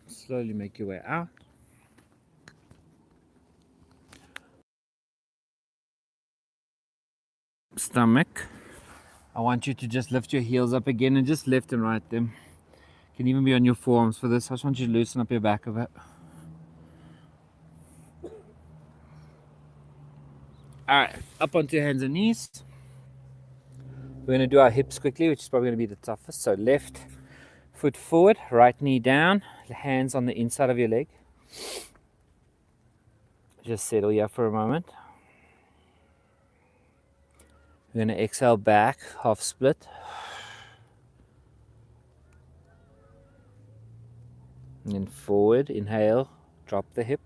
Slowly make your way out. Stomach. I want you to just lift your heels up again and just left and right them. Can even be on your forearms for this. I just want you to loosen up your back a bit. Alright, up onto your hands and knees. We're going to do our hips quickly, which is probably going to be the toughest. So left foot forward, right knee down, hands on the inside of your leg. Just settle here for a moment. We're going to exhale back, half split. And then forward, inhale, drop the hip.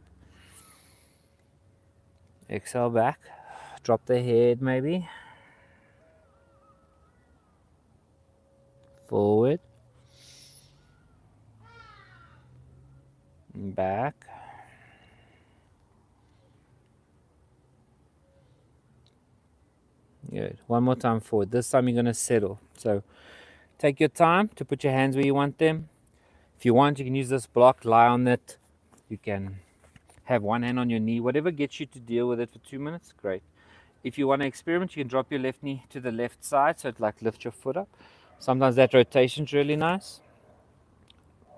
Exhale back, drop the head maybe. Forward. And back. Good. One more time forward. This time you're going to settle. So take your time to put your hands where you want them. If you want, you can use this block, lie on it. You can have one hand on your knee. Whatever gets you to deal with it for 2 minutes, great. If you want to experiment, you can drop your left knee to the left side, so it like lift your foot up. Sometimes that rotation's really nice.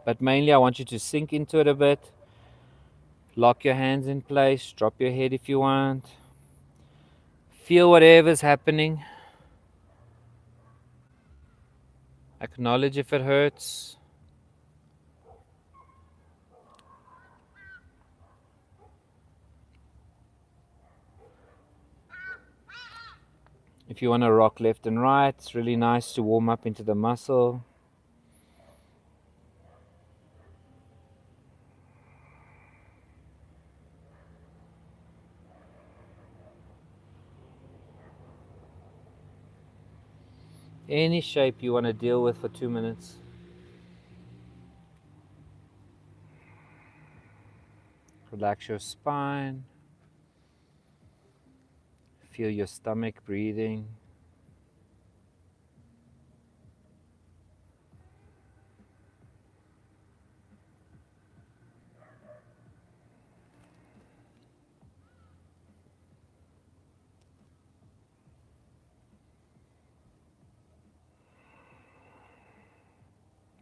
But mainly I want you to sink into it a bit. Lock your hands in place. Drop your head if you want. Feel whatever's happening. Acknowledge if it hurts. If you want to rock left and right, it's really nice to warm up into the muscle. Any shape you want to deal with for 2 minutes. Relax your spine. Feel your stomach breathing.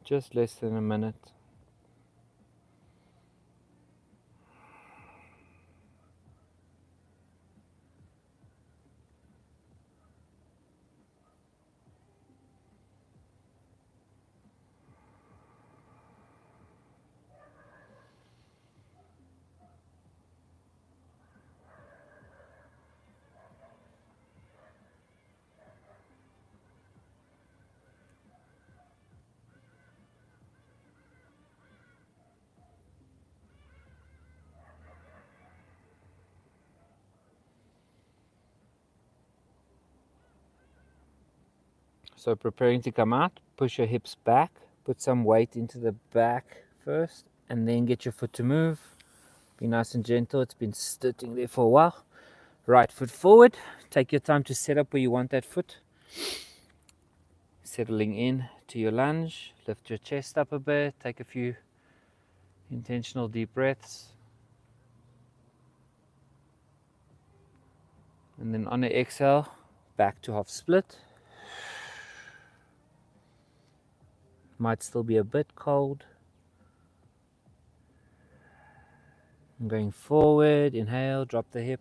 just less than a minute. So preparing to come out, push your hips back, put some weight into the back first, and then get your foot to move. Be nice and gentle, it's been sitting there for a while. Right foot forward, take your time to set up where you want that foot. Settling in to your lunge, lift your chest up a bit, take a few intentional deep breaths. And then on the exhale, back to half split. Might still be a bit cold. And going forward, inhale, drop the hip.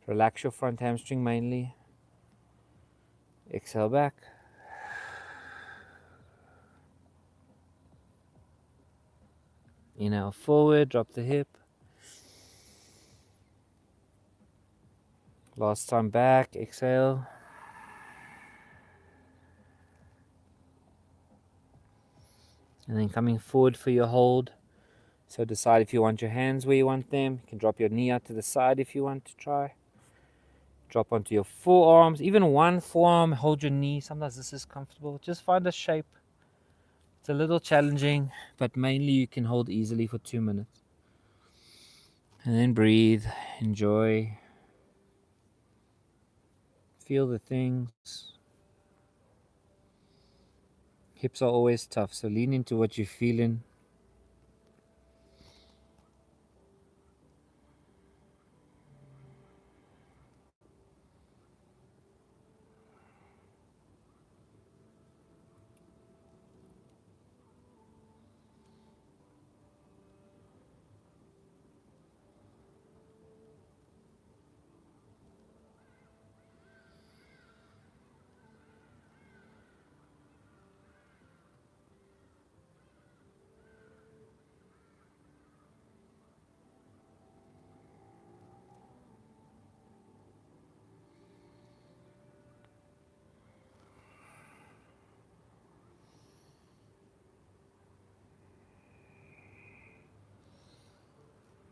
Relax your front hamstring mainly. Exhale back. Inhale forward, drop the hip. Last time back, exhale. And then coming forward for your hold. So decide if you want your hands where you want them. You can drop your knee out to the side if you want to try. Drop onto your forearms. Even one forearm, hold your knee. Sometimes this is comfortable. Just find a shape. It's a little challenging, but mainly you can hold easily for 2 minutes. And then breathe, enjoy. Feel the things. Hips are always tough, so lean into what you're feeling.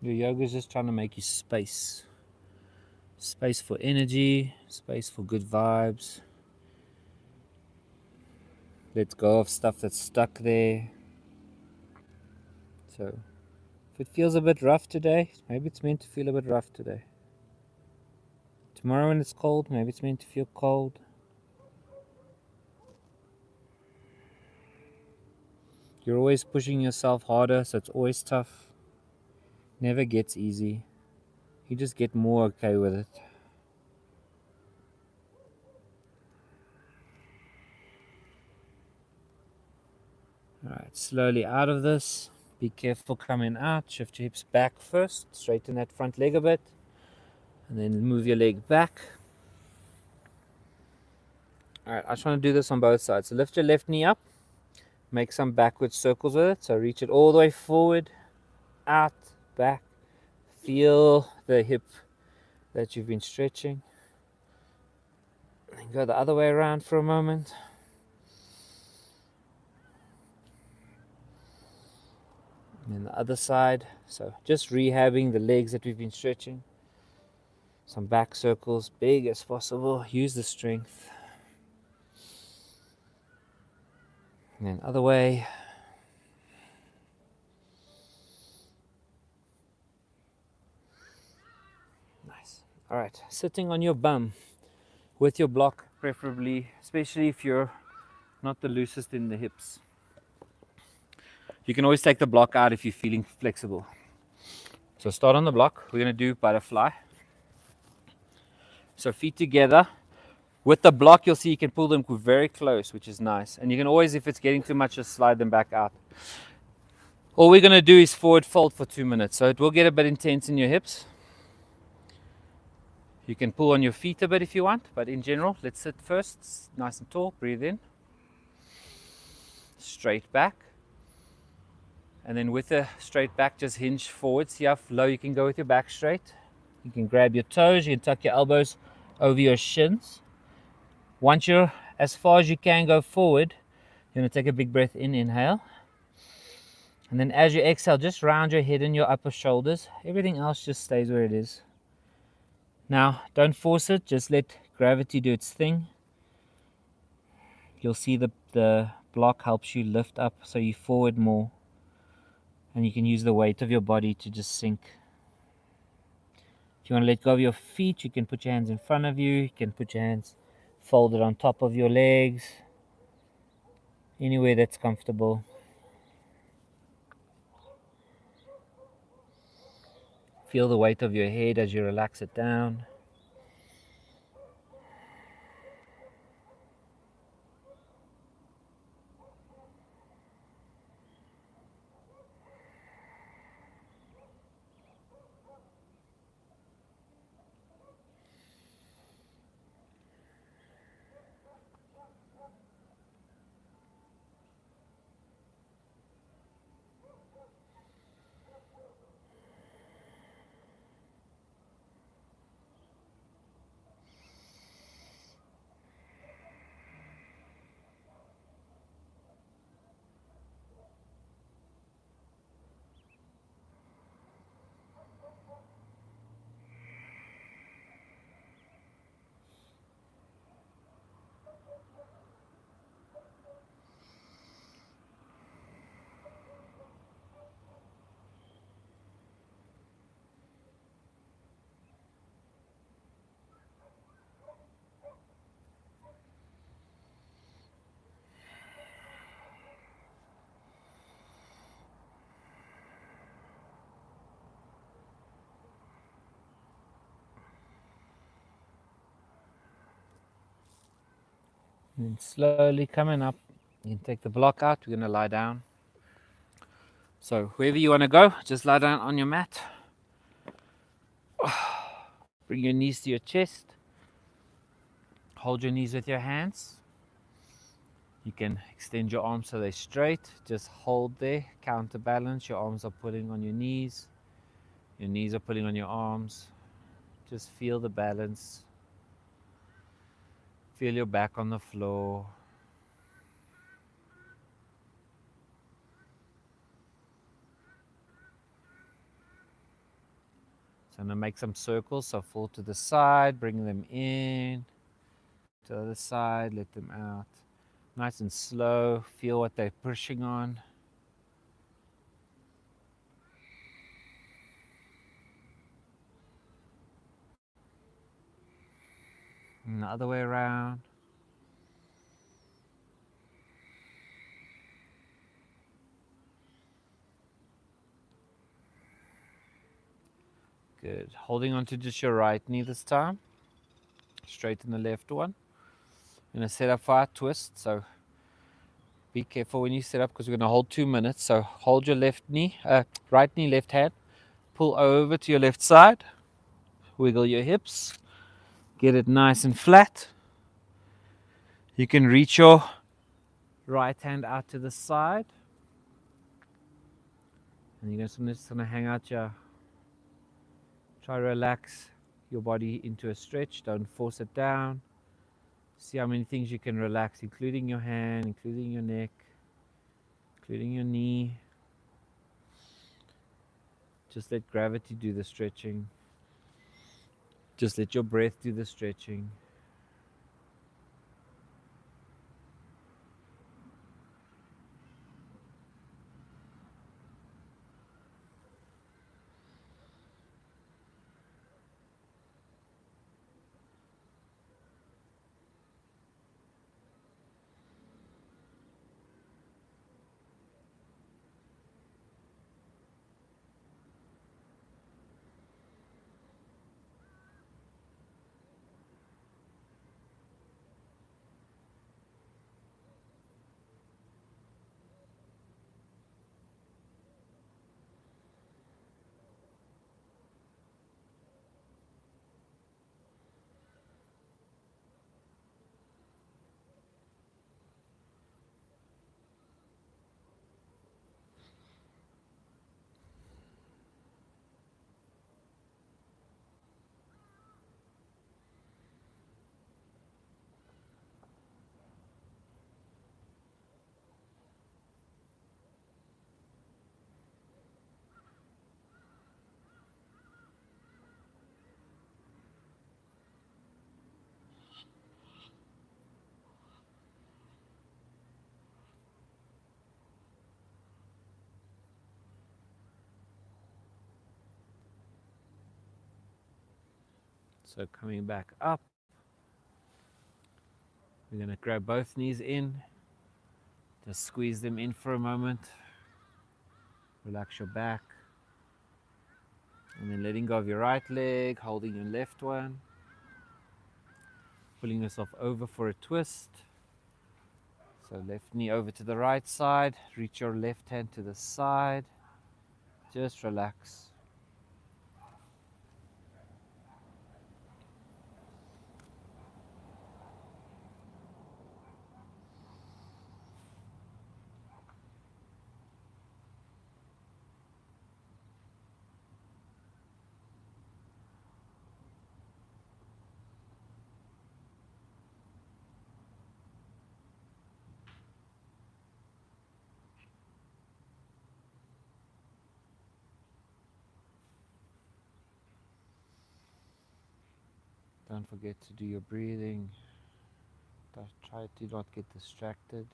Your yoga is just trying to make you space. Space for energy, space for good vibes. Let go of stuff that's stuck there. So, if it feels a bit rough today, maybe it's meant to feel a bit rough today. Tomorrow when it's cold, maybe it's meant to feel cold. You're always pushing yourself harder, so it's always tough. Never gets easy. You just get more okay with it. Alright, slowly out of this. Be careful coming out. Shift your hips back first. Straighten that front leg a bit. And then move your leg back. Alright, I just want to do this on both sides. So lift your left knee up. Make some backward circles with it. So reach it all the way forward, out, back. Feel the hip that you've been stretching. And go the other way around for a moment. And then the other side. So just rehabbing the legs that we've been stretching. Some back circles, big as possible. Use the strength. And then other way. Nice. All right, sitting on your bum with your block preferably, especially if you're not the loosest in the hips. You can always take the block out if you're feeling flexible. So start on the block. We're going to do butterfly. So feet together, With the block, you'll see you can pull them very close, which is nice. And you can always, if it's getting too much, just slide them back out. All we're going to do is forward fold for 2 minutes. So it will get a bit intense in your hips. You can pull on your feet a bit if you want, but in general, let's sit first, nice and tall, breathe in. Straight back. And then with the straight back, just hinge forward. See how low you can go with your back straight. You can grab your toes, you can tuck your elbows over your shins. Once you're as far as you can go forward, you're going to take a big breath in, inhale. And then as you exhale, just round your head and your upper shoulders. Everything else just stays where it is. Now, don't force it, just let gravity do its thing. You'll see the block helps you lift up so you forward more. And you can use the weight of your body to just sink. If you want to let go of your feet, you can put your hands in front of you. You can put your hands folded on top of your legs. Anywhere that's comfortable. Feel the weight of your head as you relax it down. And then slowly coming up, you can take the block out. We're going to lie down. So wherever you want to go, just lie down on your mat. Bring your knees to your chest. Hold your knees with your hands. You can extend your arms so they're straight. Just hold there, counterbalance. Your arms are pulling on your knees. Your knees are pulling on your arms. Just feel the balance. Feel your back on the floor. So I'm going to make some circles. So fall to the side, bring them in. To the other side, let them out. Nice and slow. Feel what they're pushing on. And the other way around. Good. Holding on to just your right knee this time. Straighten the left one. I'm going to set up for our twist. So be careful when you set up because we're going to hold 2 minutes. So hold your left knee, right knee, left hand. Pull over to your left side. Wiggle your hips. Get it nice and flat. You can reach your right hand out to the side. And you're just going to hang out your... Try to relax your body into a stretch. Don't force it down. See how many things you can relax, including your hand, including your neck, including your knee. Just let gravity do the stretching. Just let your breath do the stretching. So coming back up, we're going to grab both knees in, just squeeze them in for a moment, relax your back, and then letting go of your right leg, holding your left one, pulling yourself over for a twist. So left knee over to the right side, reach your left hand to the side, just relax. Don't forget to do your breathing. Try to not get distracted.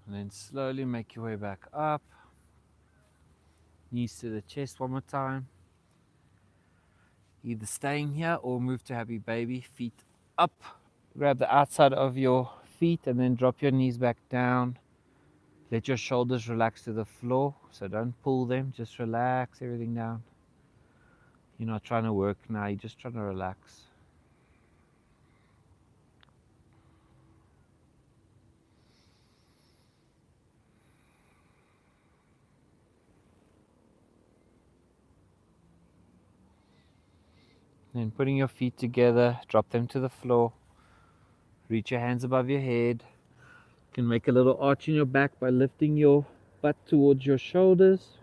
And then slowly make your way back up. Knees to the chest one more time. Either staying here or move to happy baby. Feet up. Grab the outside of your feet and then drop your knees back down. Let your shoulders relax to the floor. So don't pull them. Just relax everything down. You're not trying to work now. You're just trying to relax. Then putting your feet together, drop them to the floor. Reach your hands above your head. You can make a little arch in your back by lifting your butt towards your shoulders.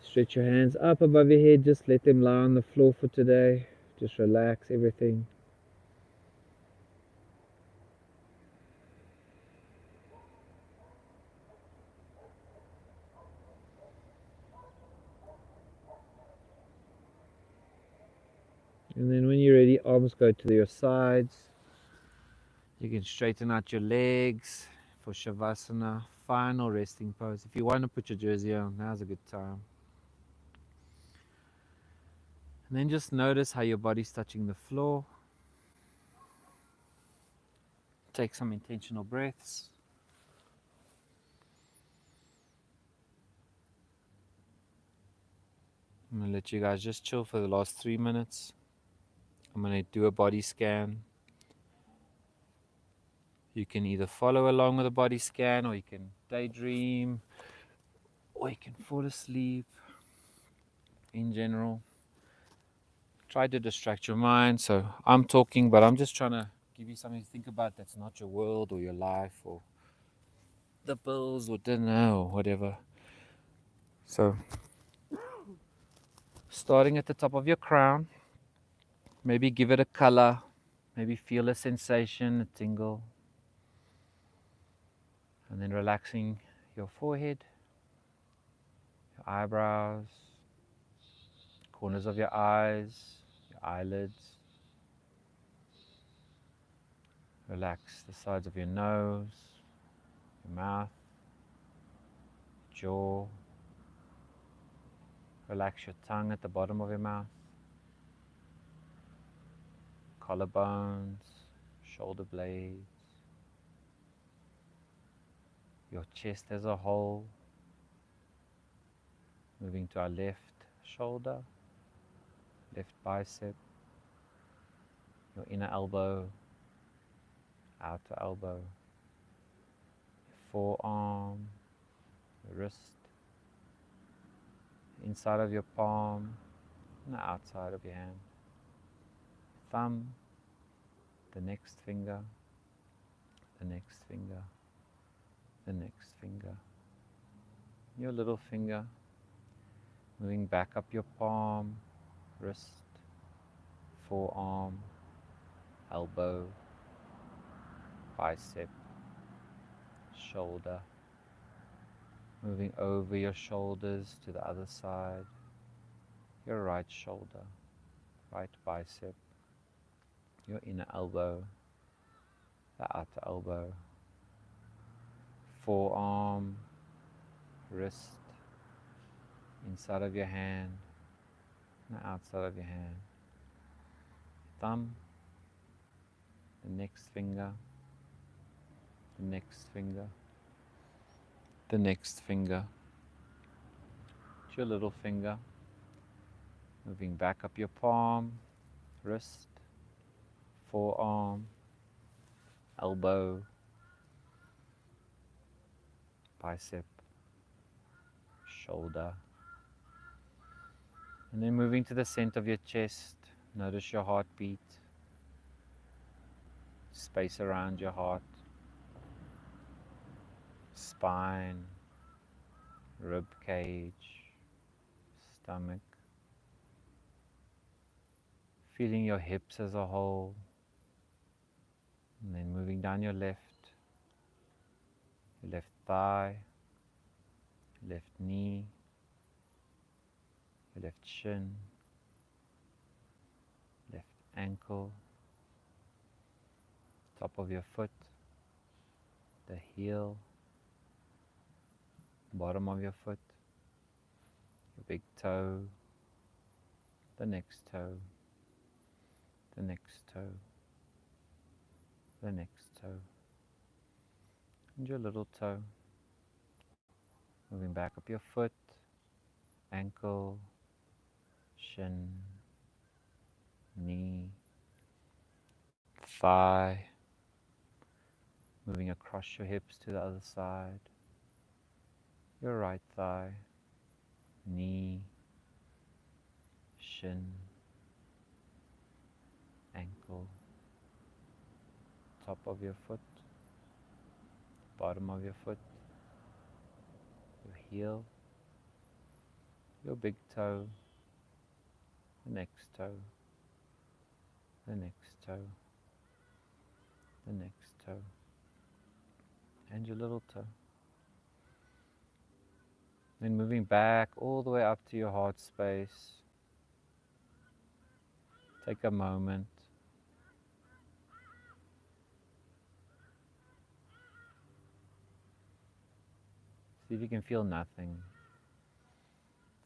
Stretch your hands up above your head. Just let them lie on the floor for today. Just relax everything. And then when you're ready, arms go to your sides. You can straighten out your legs for Shavasana, final resting pose. If you want to put your jersey on, now's a good time. And then just notice how your body's touching the floor. Take some intentional breaths. I'm going to let you guys just chill for the last 3 minutes. I'm going to do a body scan. You can either follow along with a body scan, or you can daydream, or you can fall asleep. In general, try to distract your mind. So I'm talking, but I'm just trying to give you something to think about that's not your world or your life or the bills or dinner or whatever. So starting at the top of your crown, maybe give it a color, maybe feel a sensation, a tingle. And then relaxing your forehead, your eyebrows, corners of your eyes, your eyelids. Relax the sides of your nose, your mouth, jaw. Relax your tongue at the bottom of your mouth, collarbones, shoulder blades, your chest as a whole. Moving to our left shoulder, left bicep, your inner elbow, outer elbow, forearm, your wrist, inside of your palm, and the outside of your hand. Thumb, the next finger, the next finger, the next finger. Your little finger, moving back up your palm, wrist, forearm, elbow, bicep, shoulder, moving over your shoulders to the other side, your right shoulder, right bicep, your inner elbow, the outer elbow, forearm, wrist, inside of your hand, and the outside of your hand, thumb, the next finger, the next finger, the next finger, your little finger, moving back up your palm, wrist, forearm, elbow, bicep, shoulder, and then moving to the center of your chest. Notice your heartbeat, space around your heart, spine, rib cage, stomach, feeling your hips as a whole, and then moving down your left thigh, your left knee, your left shin, left ankle, top of your foot, the heel, bottom of your foot, your big toe, the next toe, the next toe, the next toe, and your little toe. Moving back up your foot, ankle, shin, knee, thigh, moving across your hips to the other side, your right thigh, knee, shin, ankle, top of your foot, bottom of your foot, your heel, your big toe, the next toe, the next toe, the next toe, and your little toe. Then moving back all the way up to your heart space. Take a moment. See if you can feel nothing.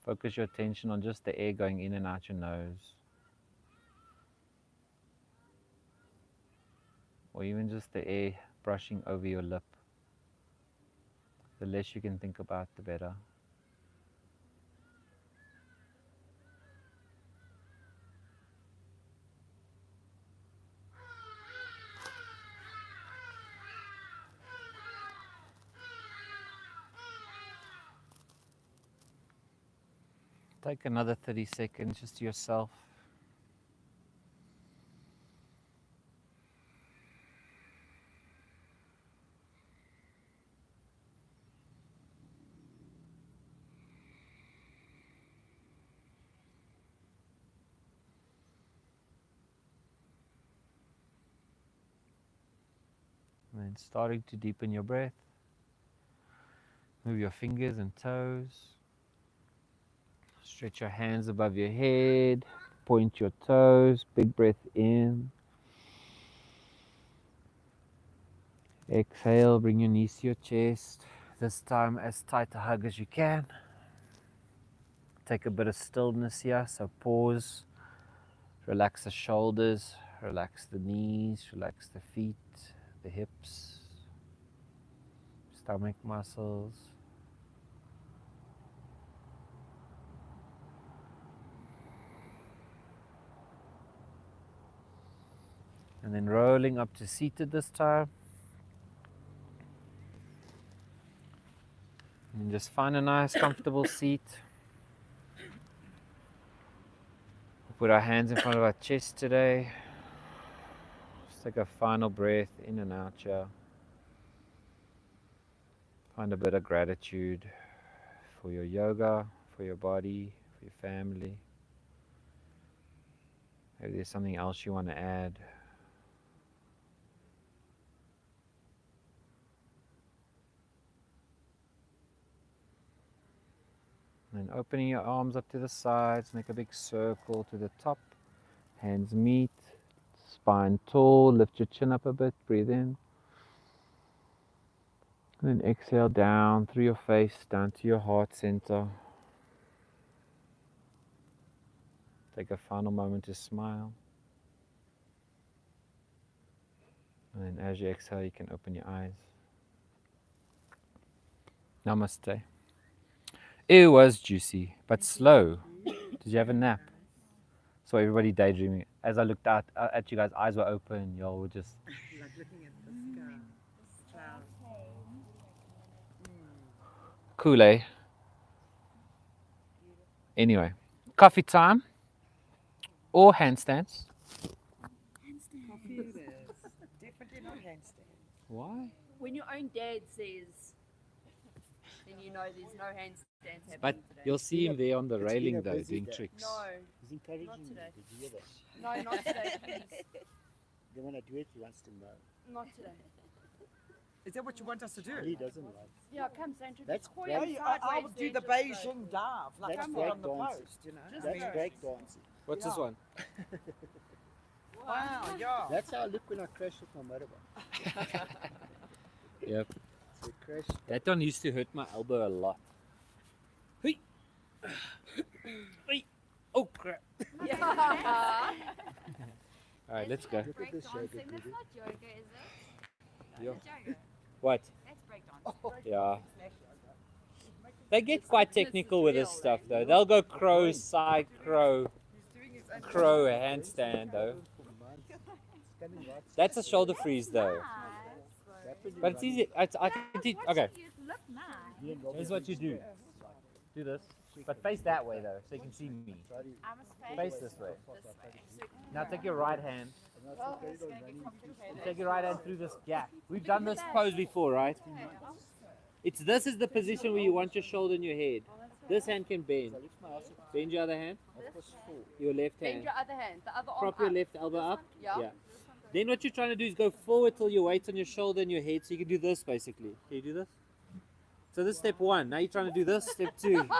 Focus your attention on just the air going in and out your nose. Or even just the air brushing over your lip. The less you can think about, the better. Take another 30 seconds just to yourself. And then starting to deepen your breath. Move your fingers and toes. Stretch your hands above your head. Point your toes. Big breath in. Exhale, bring your knees to your chest. This time as tight a hug as you can. Take a bit of stillness here, so pause. Relax the shoulders, relax the knees, relax the feet, the hips, stomach muscles. And then rolling up to seated this time. And just find a nice comfortable seat. Put our hands in front of our chest today. Just take a final breath in and out here. Find a bit of gratitude for your yoga, for your body, for your family. Maybe there's something else you want to add. And then opening your arms up to the sides, make a big circle to the top. Hands meet, spine tall, lift your chin up a bit, breathe in. And then exhale down through your face, down to your heart center. Take a final moment to smile. And then as you exhale, you can open your eyes. Namaste. It was juicy, but slow. Did you have a nap? So everybody daydreaming. As I looked out at you guys, eyes were open. Y'all were just... Like looking at the sky. Cool, eh? Anyway, coffee time or handstands? Coffee it is. Definitely not handstand. Why? When your own dad says, then you know there's no handstands happening But today. you'll see him there on the It's railing been a though, busy doing day. tricks. No, He's encouraging Not you. today. Did you hear that? no, not today, please. Then when I do it, he wants to know. Not today. Is that what you want us to do? He doesn't like. Yeah, come, Sandra. That's Just great. him I sideways, would do then the just go. Beijing dive, like That's I'm great on the dancing. post, you know. Just That's go. great dancing. What's this Yeah. one? Wow, yeah. That's how I look when I crash with my motorbike. Yep. So crash. That one used to hurt my elbow a lot. Hey! Hey! Oh crap! Yeah. Alright, let's go. Look at this yoga Breakdancing, that's guru. not yoga, is it? Yeah. That's yoga. What? That's breakdancing. Yeah. They get quite technical with this stuff though. They'll go crow, side crow, crow, handstand though. Standing right. That's a shoulder freeze though. Happened in But it's easy. I can teach. Okay, You look nice. me and Robbie here's what you do. Do this. But face that way though, so you can see me. tried to- I must Face this way. Now take your right hand. and I said, "Carry on running." Take your right hand through this gap. We've done this pose before, right? This is the position where you want your shoulder and your head. This hand can bend. So I lift my ass up, Bend your other hand. half past 4. Your left Bend hand. your other hand, the other arm Prop your up. left elbow up. Yeah. Then what you're trying to do is go forward till your weight's on your shoulder and your head, so you can do this basically. Can you do this? So this is step 1. Now you're trying to do this, step 2. And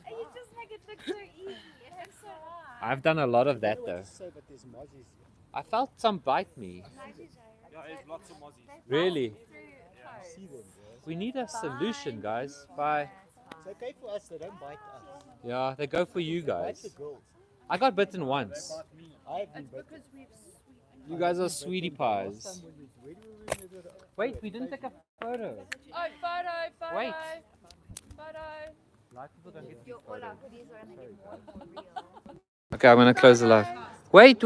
you just make it look so easy. It looks so hard. I've done a lot of I that don't know though. what to say, but there's mozzies here. I felt some bite me. Yeah, there's lots of mozzies. Really? See them, bro. We need a solution, guys. Bye. It's okay for us, they don't bite us. Yeah, they go for you They bite the guys. girls. I got bitten once. I have been bitten. You guys are sweetie pies. Last time when where do we win the- Wait, we didn't take a photo. Oh, photo. Wait. Photo. Live people don't get Your, all our hoodies are going to get more and more real. Okay, I'm gonna close the live. Wait.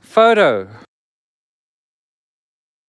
Photo.